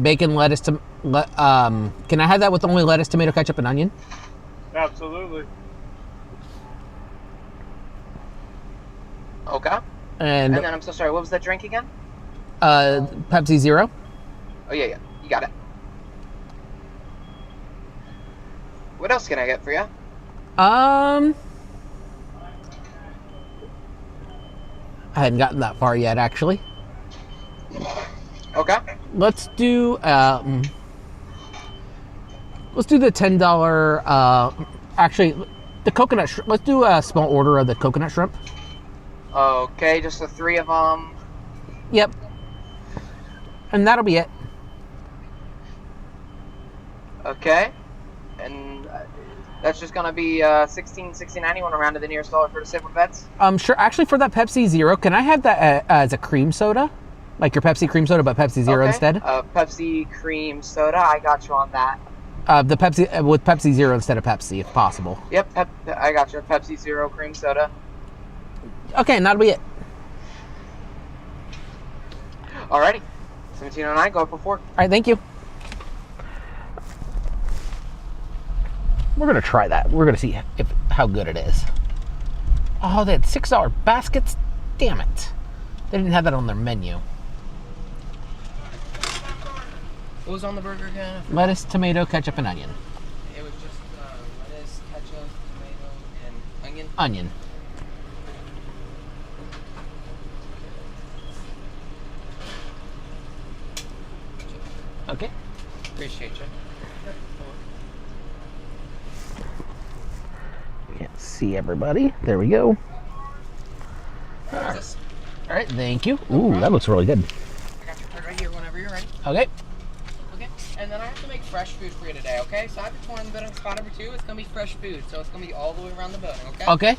Bacon, lettuce, can I have that with only lettuce, tomato, ketchup, and onion? Absolutely. Okay. And then I'm so sorry, what was that drink again? Pepsi Zero. Oh, yeah, you got it. What else can I get for you? I hadn't gotten that far yet, actually. Okay. Let's do the $10. Actually, the coconut shrimp. Let's do a small order of the coconut shrimp. Okay, just the 3 of them. Yep. And that'll be it. Okay. And that's just gonna be $16.69. You want to round to the nearest dollar for the simple bets? Sure. Actually, for that Pepsi Zero, can I have that as a cream soda? Like your Pepsi cream soda, but Pepsi Zero instead? Pepsi cream soda, I got you on that. The Pepsi with Pepsi Zero instead of Pepsi, if possible. Yep, I got you. Pepsi Zero cream soda. Okay, and that'll be it. Alrighty. 1709, go up for 4. All right, thank you. We're gonna try that. We're gonna see how good it is. Oh, they had $6 baskets. Damn it! They didn't have that on their menu. What was on the burger again? Lettuce, tomato, ketchup, and onion. It was just lettuce, ketchup, tomato, and onion. Onion. Okay. Appreciate you. Can't see everybody. There we go. What is this? All right, thank you. Ooh, that looks really good. I got your card right here whenever you're ready. Okay. Okay. And then I have to make fresh food for you today, okay? So I have a tour in the building, spot number 2. It's going to be fresh food. So it's going to be all the way around the building, okay? Okay.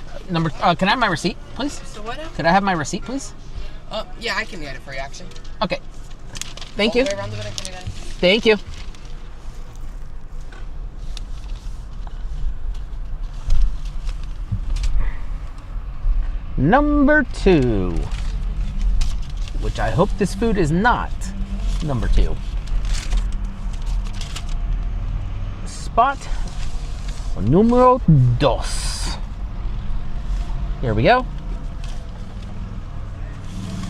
Can I have my receipt, please? So what now? Could I have my receipt, please? Yeah, I can get it for you, actually. Okay. Thank you. All the way around the building for me then. Thank you. Number 2. Which I hope this food is not number 2. Spot numero 2. Here we go.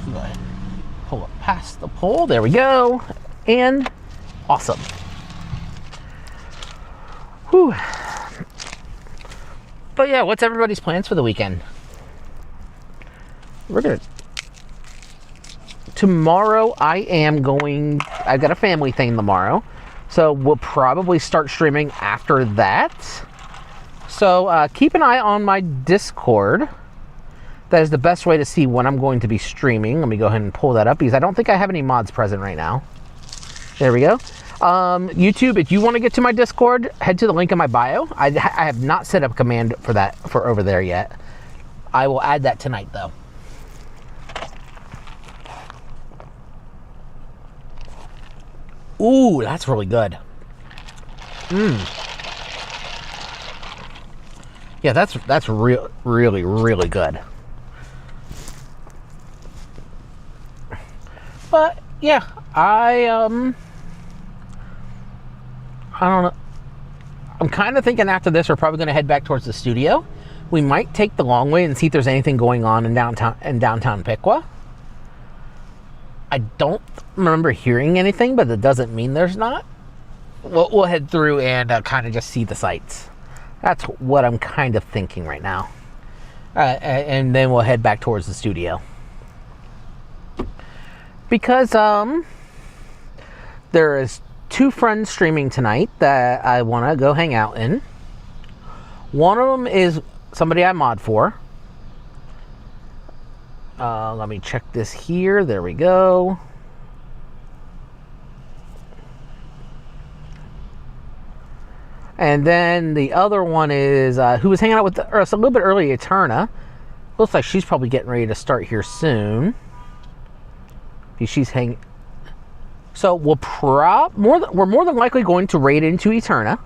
Go ahead. Pull it past the pole. There we go. And awesome. Whew. But yeah, what's everybody's plans for the weekend? Tomorrow I've got a family thing tomorrow. So we'll probably start streaming after that. So keep an eye on my Discord. That is the best way to see when I'm going to be streaming. Let me go ahead and pull that up because I don't think I have any mods present right now. There we go. YouTube, if you want to get to my Discord, head to the link in my bio. I have not set up a command for over there yet. I will add that tonight though. Ooh, that's really good. Yeah, that's really good. But yeah, I don't know. I'm kind of thinking after this we're probably going to head back towards the studio We might take the long way and see if there's anything going on in downtown Piqua. I don't remember hearing anything, but it doesn't mean there's not. We'll head through and kind of just see the sights. That's what I'm kind of thinking right now. And then we'll head back towards the studio. Because there is 2 friends streaming tonight that I want to go hang out in. One of them is somebody I mod for. Let me check this here. There we go. And then the other one is who was hanging out with us a little bit early, Eterna. Looks like she's probably getting ready to start here soon. She's hanging. So we're more than likely going to raid into Eterna,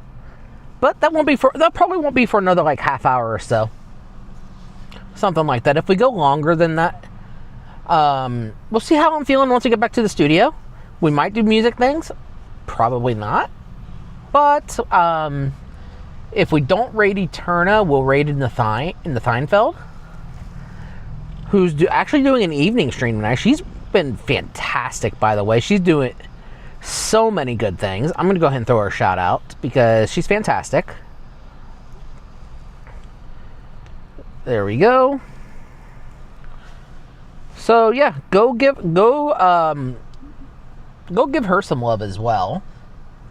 but that probably won't be for another like half hour or so. Something like that. If we go longer than that, we'll see how I'm feeling once we get back to the studio. We might do music things, probably not. But if we don't raid Eterna, we'll raid in the Theinfeld, who's actually doing an evening stream tonight. She's been fantastic, by the way. She's doing so many good things. I'm going to go ahead and throw her a shout out because she's fantastic. There we go. So yeah, go give her some love as well,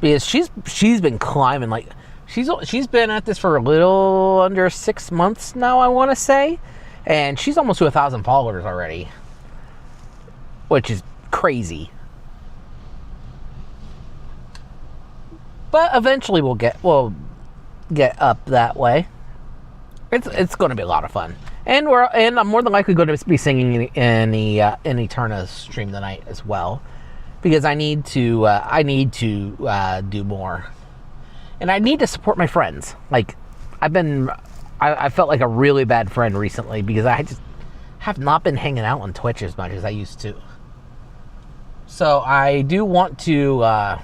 because she's been climbing. Like she's been at this for a little under 6 months now, I want to say, and she's almost to 1,000 followers already, which is crazy. But eventually we'll get up that way. It's going to be a lot of fun, and I'm more than likely going to be singing in Eterna's stream tonight as well, because I need to do more, and I need to support my friends. Like I felt like a really bad friend recently because I just have not been hanging out on Twitch as much as I used to. So I do want to I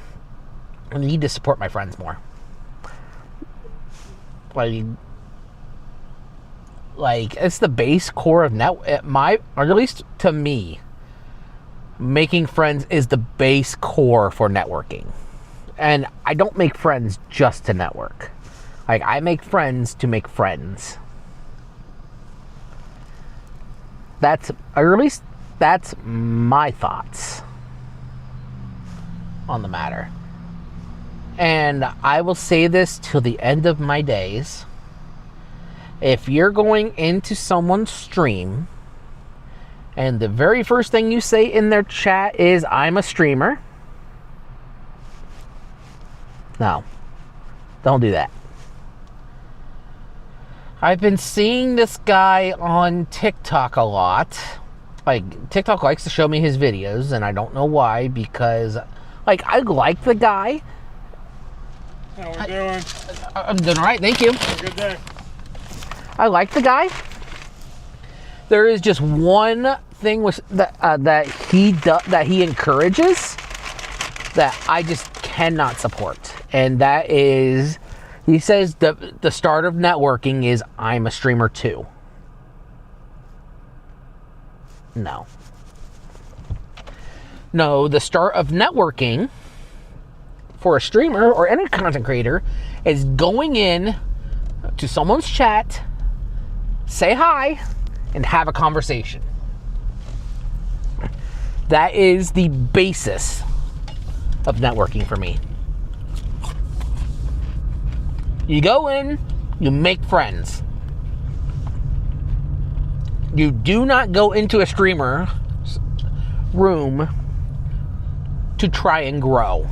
need to support my friends more. Like it's the base core of or at least to me, making friends is the base core for networking. And I don't make friends just to network. Like I make friends to make friends. Or at least that's my thoughts on the matter. And I will say this till the end of my days. If you're going into someone's stream and the very first thing you say in their chat is, I'm a streamer. No, don't do that. I've been seeing this guy on TikTok a lot. Like, TikTok likes to show me his videos, and I don't know why, because, like, I like the guy. How we doing? I'm doing all right, thank you. Have a good day. I like the guy. There is just one thing that he encourages that I just cannot support, and that is, he says the start of networking is, I'm a streamer too. No, the start of networking for a streamer or any content creator is going in to someone's chat, say hi, and have a conversation. That is the basis of networking for me. You go in, you make friends. You do not go into a streamer room to try and grow.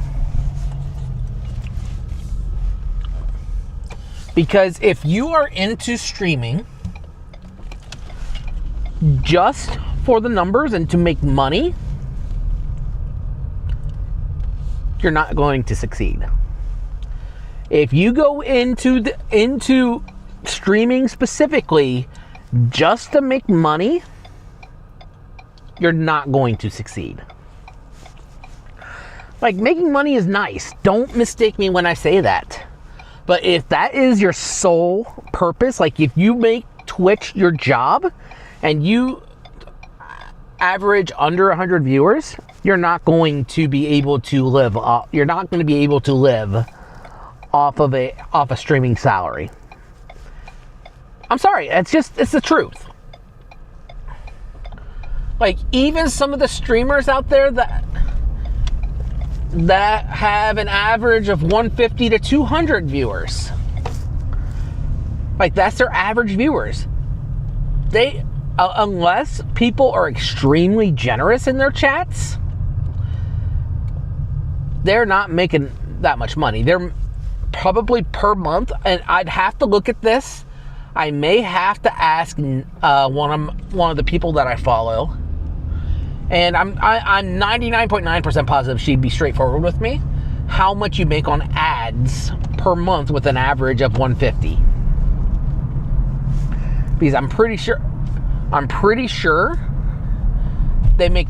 Because if you are into streaming just for the numbers and to make money, you're not going to succeed. If you go into streaming specifically just to make money, you're not going to succeed. Like, making money is nice. Don't mistake me when I say that. But if that is your sole purpose, like if you make Twitch your job and you average under 100 viewers, you're not going to be able to live off of a streaming salary. I'm sorry, it's the truth. Like, even some of the streamers out there that have an average of 150 to 200 viewers, like, that's their average viewers. They, unless people are extremely generous in their chats, they're not making that much money. They're probably per month, and I'd have to look at this. I may have to ask one of the people that I follow, and I'm 99.9% positive she'd be straightforward with me, how much you make on ads per month with an average of 150. Because I'm pretty sure they make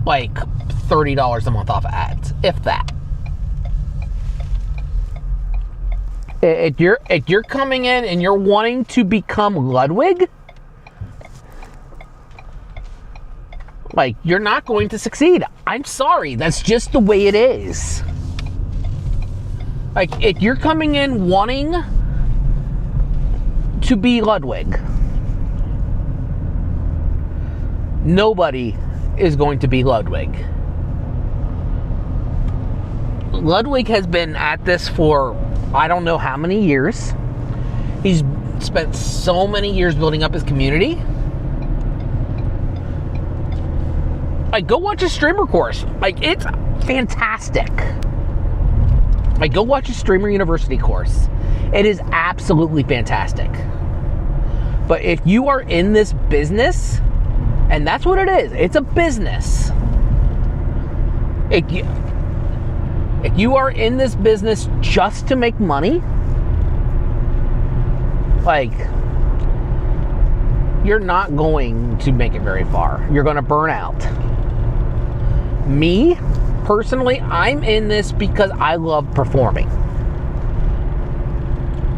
like $30 a month off of ads, if that. If you're coming in and you're wanting to become Ludwig, like, you're not going to succeed. I'm sorry, that's just the way it is. Like, if you're coming in wanting to be Ludwig, nobody is going to be Ludwig. Ludwig has been at this for I don't know how many years. He's spent so many years building up his community. Like, go watch his streamer course. Like, it's fantastic. Like, go watch his Streamer University course. It is absolutely fantastic. But if you are in this business, and that's what it is, it's a business. If you are in this business just to make money, like, you're not going to make it very far. You're going to burn out. Me, personally, I'm in this because I love performing.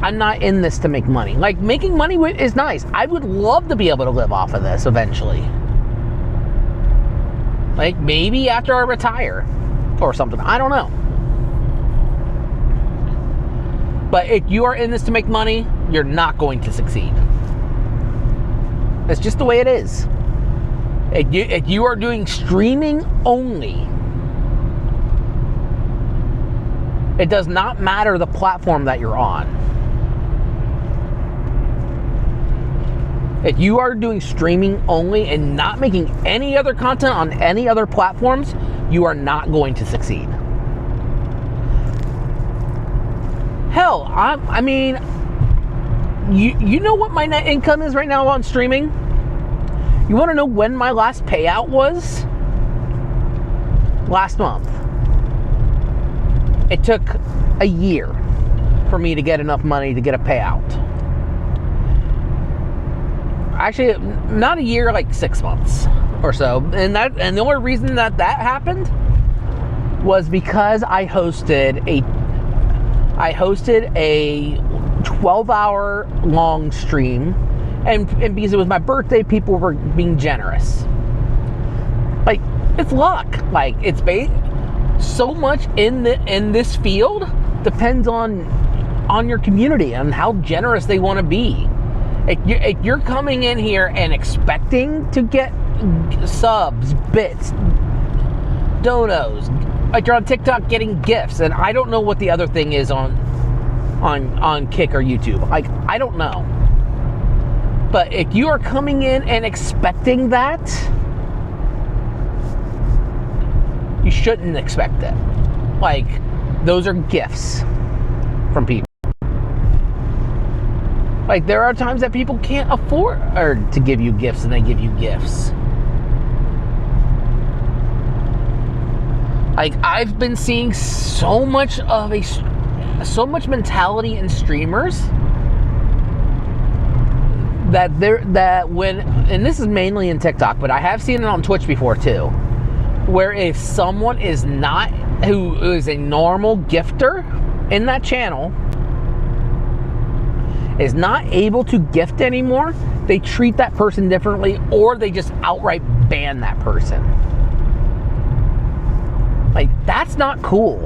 I'm not in this to make money. Like, making money is nice. I would love to be able to live off of this eventually. Like, maybe after I retire or something. I don't know. But if you are in this to make money, you're not going to succeed. It's just the way it is. If you are doing streaming only, it does not matter the platform that you're on. If you are doing streaming only and not making any other content on any other platforms, you are not going to succeed. Hell, I mean, you know what my net income is right now on streaming? You want to know when my last payout was? Last month. It took a year for me to get enough money to get a payout. Actually, not a year, like 6 months or so. And the only reason that happened was because I hosted a 12-hour long stream, and because it was my birthday, people were being generous. Like, it's luck. Like, it's so much in this field depends on your and on how generous they want to be. If you're coming in here and expecting to get subs, bits, donos, like you're on TikTok getting gifts, and I don't know what the other thing is on Kick or YouTube. Like, I don't know. But if you are coming in and expecting that, you shouldn't expect it. Like, those are gifts from people. Like, there are times that people can't afford to give you gifts, and they give you gifts. Like, I've been seeing so much mentality in streamers and this is mainly in TikTok, but I have seen it on Twitch before too, where if someone who is a normal gifter in that channel, is not able to gift anymore, they treat that person differently, or they just outright ban that person. Like, that's not cool.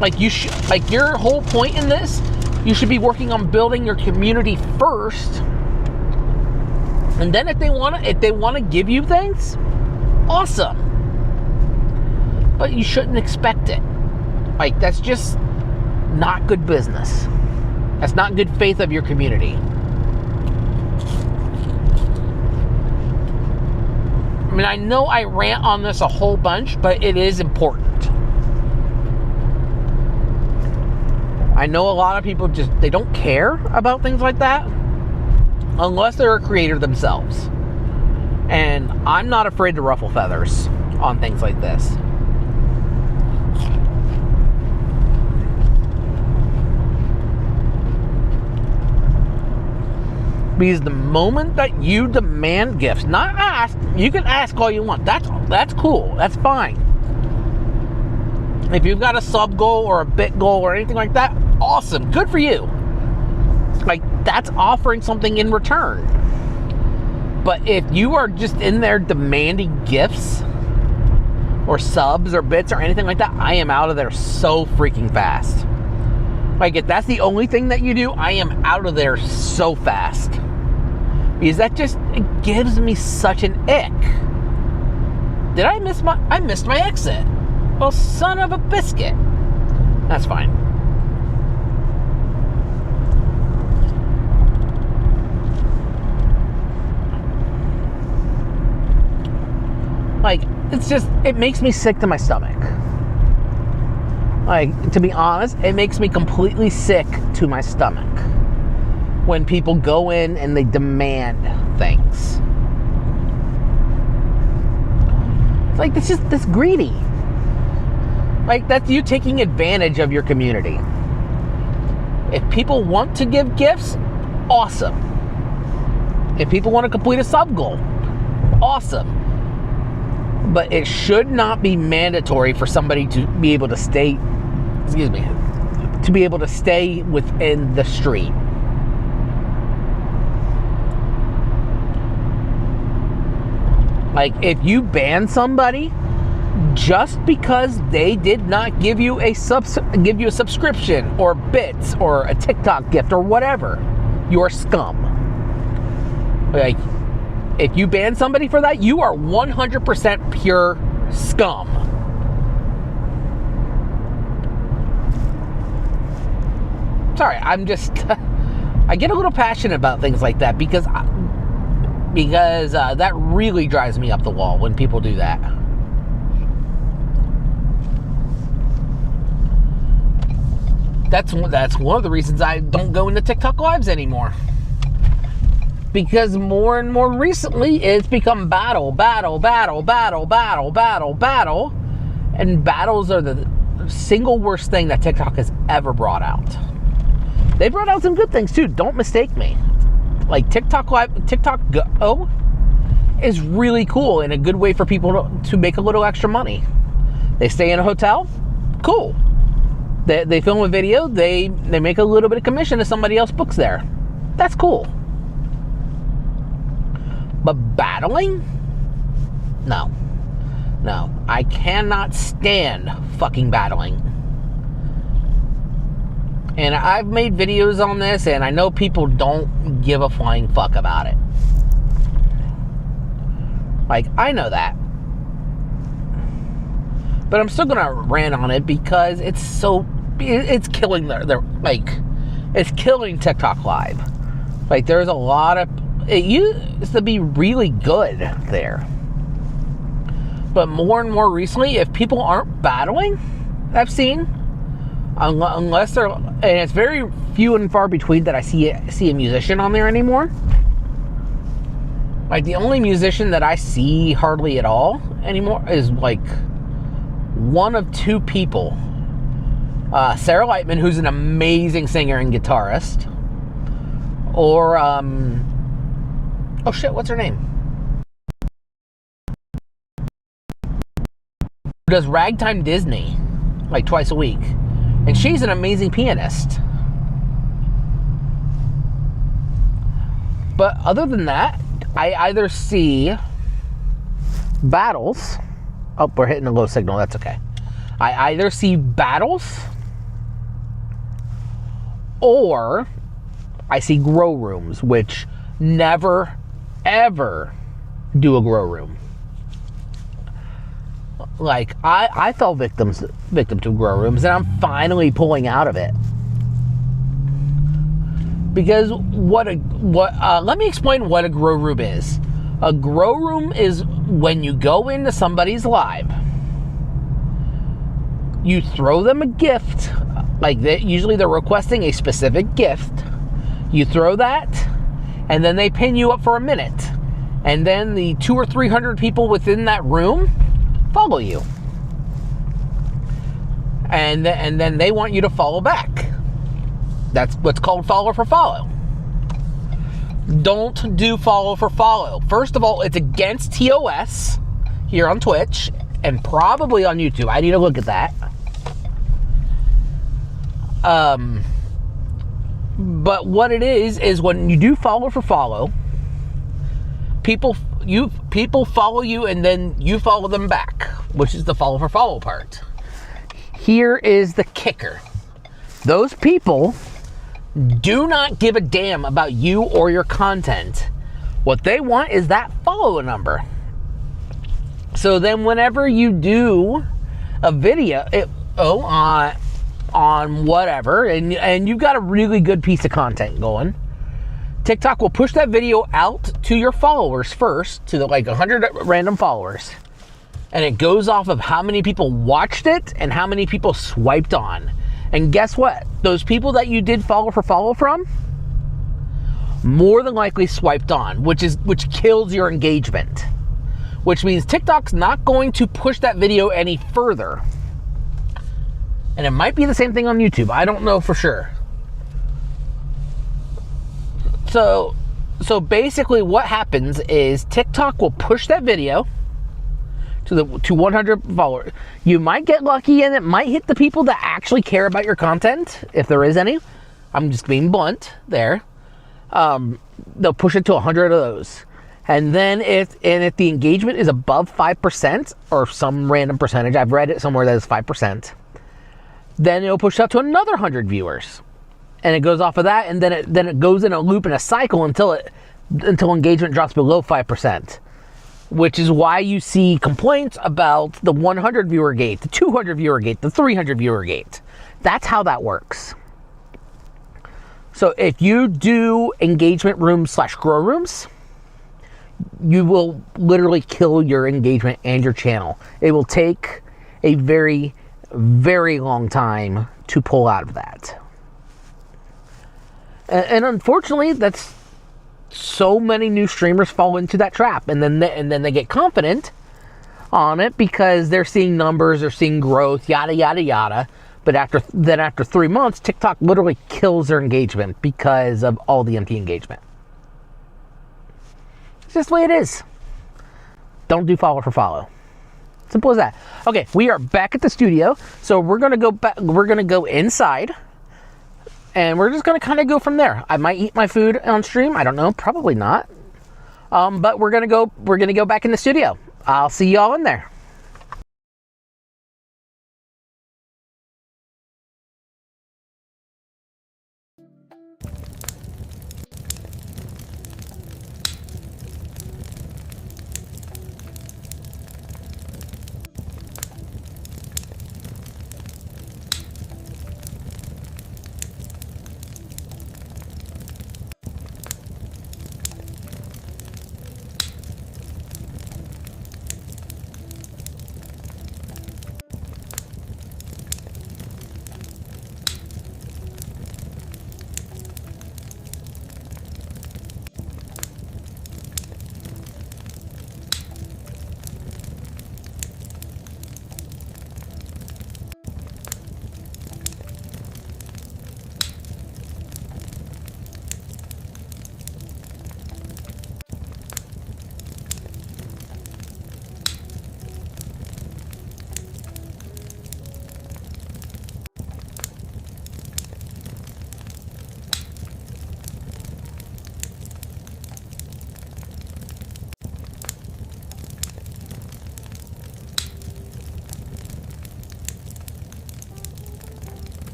Like, your whole point in this, you should be working on building your community first, and then if they want to give you things, awesome. But you shouldn't expect it. Like, that's just not good business. That's not good faith of your community. I mean, I know I rant on this a whole bunch, but it is important. I know a lot of people they don't care about things like that unless they're a creator themselves. And I'm not afraid to ruffle feathers on things like this. Because the moment that you demand gifts, not ask, you can ask all you want. That's cool. That's fine. If you've got a sub goal or a bit goal or anything like that, awesome. Good for you. Like, that's offering something in return. But if you are just in there demanding gifts or subs or bits or anything like that, I am out of there so freaking fast. Like, if that's the only thing that you do, I am out of there so fast. Because it gives me such an ick. I missed my exit. Well, son of a biscuit. That's fine. Like, it makes me sick to my stomach. Like, to be honest, it makes me completely sick to my stomach when people go in and they demand things. It's like, that's greedy. Like, that's you taking advantage of your community. If people want to give gifts, awesome. If people want to complete a sub goal, awesome. But it should not be mandatory for somebody to be able to stay, to be able to stay within the street. Like, if you ban somebody just because they did not give you a subscription or bits or a TikTok gift or whatever, you're scum. Like, if you ban somebody for that, you are 100% pure scum. Sorry, I get a little passionate about things like that because that really drives me up the wall when people do that. That's one of the reasons I don't go into TikTok lives anymore. Because more and more recently, it's become battle. And battles are the single worst thing that TikTok has ever brought out. They brought out some good things too, don't mistake me. Like, TikTok Go is really cool and a good way for people to make a little extra money. They stay in a hotel, cool. They film a video, they make a little bit of commission if somebody else books there. That's cool. But battling? No. I cannot stand fucking battling. And I've made videos on this, and I know people don't give a flying fuck about it. Like, I know that. But I'm still gonna rant on it because it's killing it's killing TikTok Live. Like, there's a lot of, it used to be really good there. But more and more recently, if people aren't battling, I've seen, unless they're, and it's very few and far between that I see a musician on there anymore. Like, the only musician that I see hardly at all anymore is like one of two people. Sarah Lightman, who's an amazing singer and guitarist, or oh shit, what's her name? Who does Ragtime Disney like twice a week, and she's an amazing pianist. But other than that, I either see battles. Oh, we're hitting a low signal. That's okay. I either see battles or I see grow rooms, which never, ever do a grow room. Like, I fell victim to grow rooms, and I'm finally pulling out of it. Because let me explain what a grow room is. A grow room is when you go into somebody's live, you throw them a gift, like usually they're requesting a specific gift. You throw that, and then they pin you up for a minute. And then the 200 or 300 people within that room follow you. And then they want you to follow back. That's what's called follow for follow. Don't do follow for follow. First of all, it's against TOS here on Twitch and probably on YouTube. I need to look at that. But what it is when you do follow for follow, people follow you and then you follow them back, which is the follow for follow part. Here is the kicker. Those people do not give a damn about you or your content. What they want is that follow number. So then whenever you do a video on whatever, and you've got a really good piece of content going, TikTok will push that video out to your followers first, to the 100 random followers. And it goes off of how many people watched it and how many people swiped on. And guess what? Those people that you did follow for follow from, more than likely swiped on, which kills your engagement. Which means TikTok's not going to push that video any further. And it might be the same thing on YouTube. I don't know for sure. So basically what happens is TikTok will push that video to 100 followers. You might get lucky and it might hit the people that actually care about your content, if there is any. I'm just being blunt there. They'll push it to 100 of those. And then if the engagement is above 5% or some random percentage, I've read it somewhere that is 5%, then it'll push out to another 100 viewers. And it goes off of that, and then it goes in a loop in a cycle until engagement drops below 5%. Which is why you see complaints about the 100 viewer gate, the 200 viewer gate, the 300 viewer gate. That's how that works. So if you do engagement rooms / grow rooms, you will literally kill your engagement and your channel. It will take a very, very long time to pull out of that. And unfortunately, that's so many new streamers fall into that trap, and then they get confident on it because they're seeing numbers, they're seeing growth, yada yada yada. But after 3 months, TikTok literally kills their engagement because of all the empty engagement. It's just the way it is. Don't do follow for follow. Simple as that. Okay, we are back at the studio, so we're gonna go back. We're gonna go inside. And we're just going to kind of go from there. I might eat my food on stream. I don't know. Probably not. But we're going to go back in the studio. I'll see y'all in there.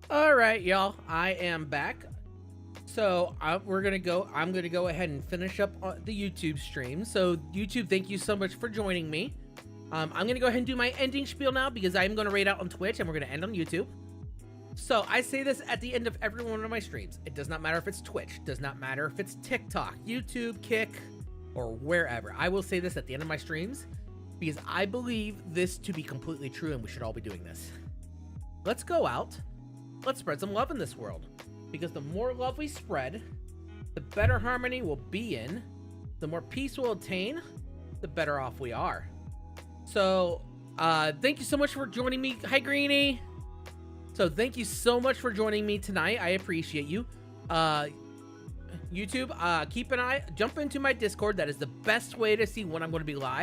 All right, y'all. I am back. So I'm gonna go ahead and finish up the YouTube stream. So YouTube, thank you so much for joining me. I'm gonna go ahead and do my ending spiel now because I'm gonna raid out on Twitch and we're gonna end on YouTube. So I say this at the end of every one of my streams. It does not matter if it's Twitch, does not matter if it's TikTok, YouTube, Kick, or wherever. I will say this at the end of my streams because I believe this to be completely true and we should all be doing this. Let's go out. Let's spread some love in this world. Because the more love we spread, the better harmony we'll be in, the more peace we'll attain, the better off we are. So, thank you so much for joining me. Hi, Greenie. So, thank you so much for joining me tonight. I appreciate you. YouTube, keep an eye, jump into my Discord. That is the best way to see when I'm going to be live.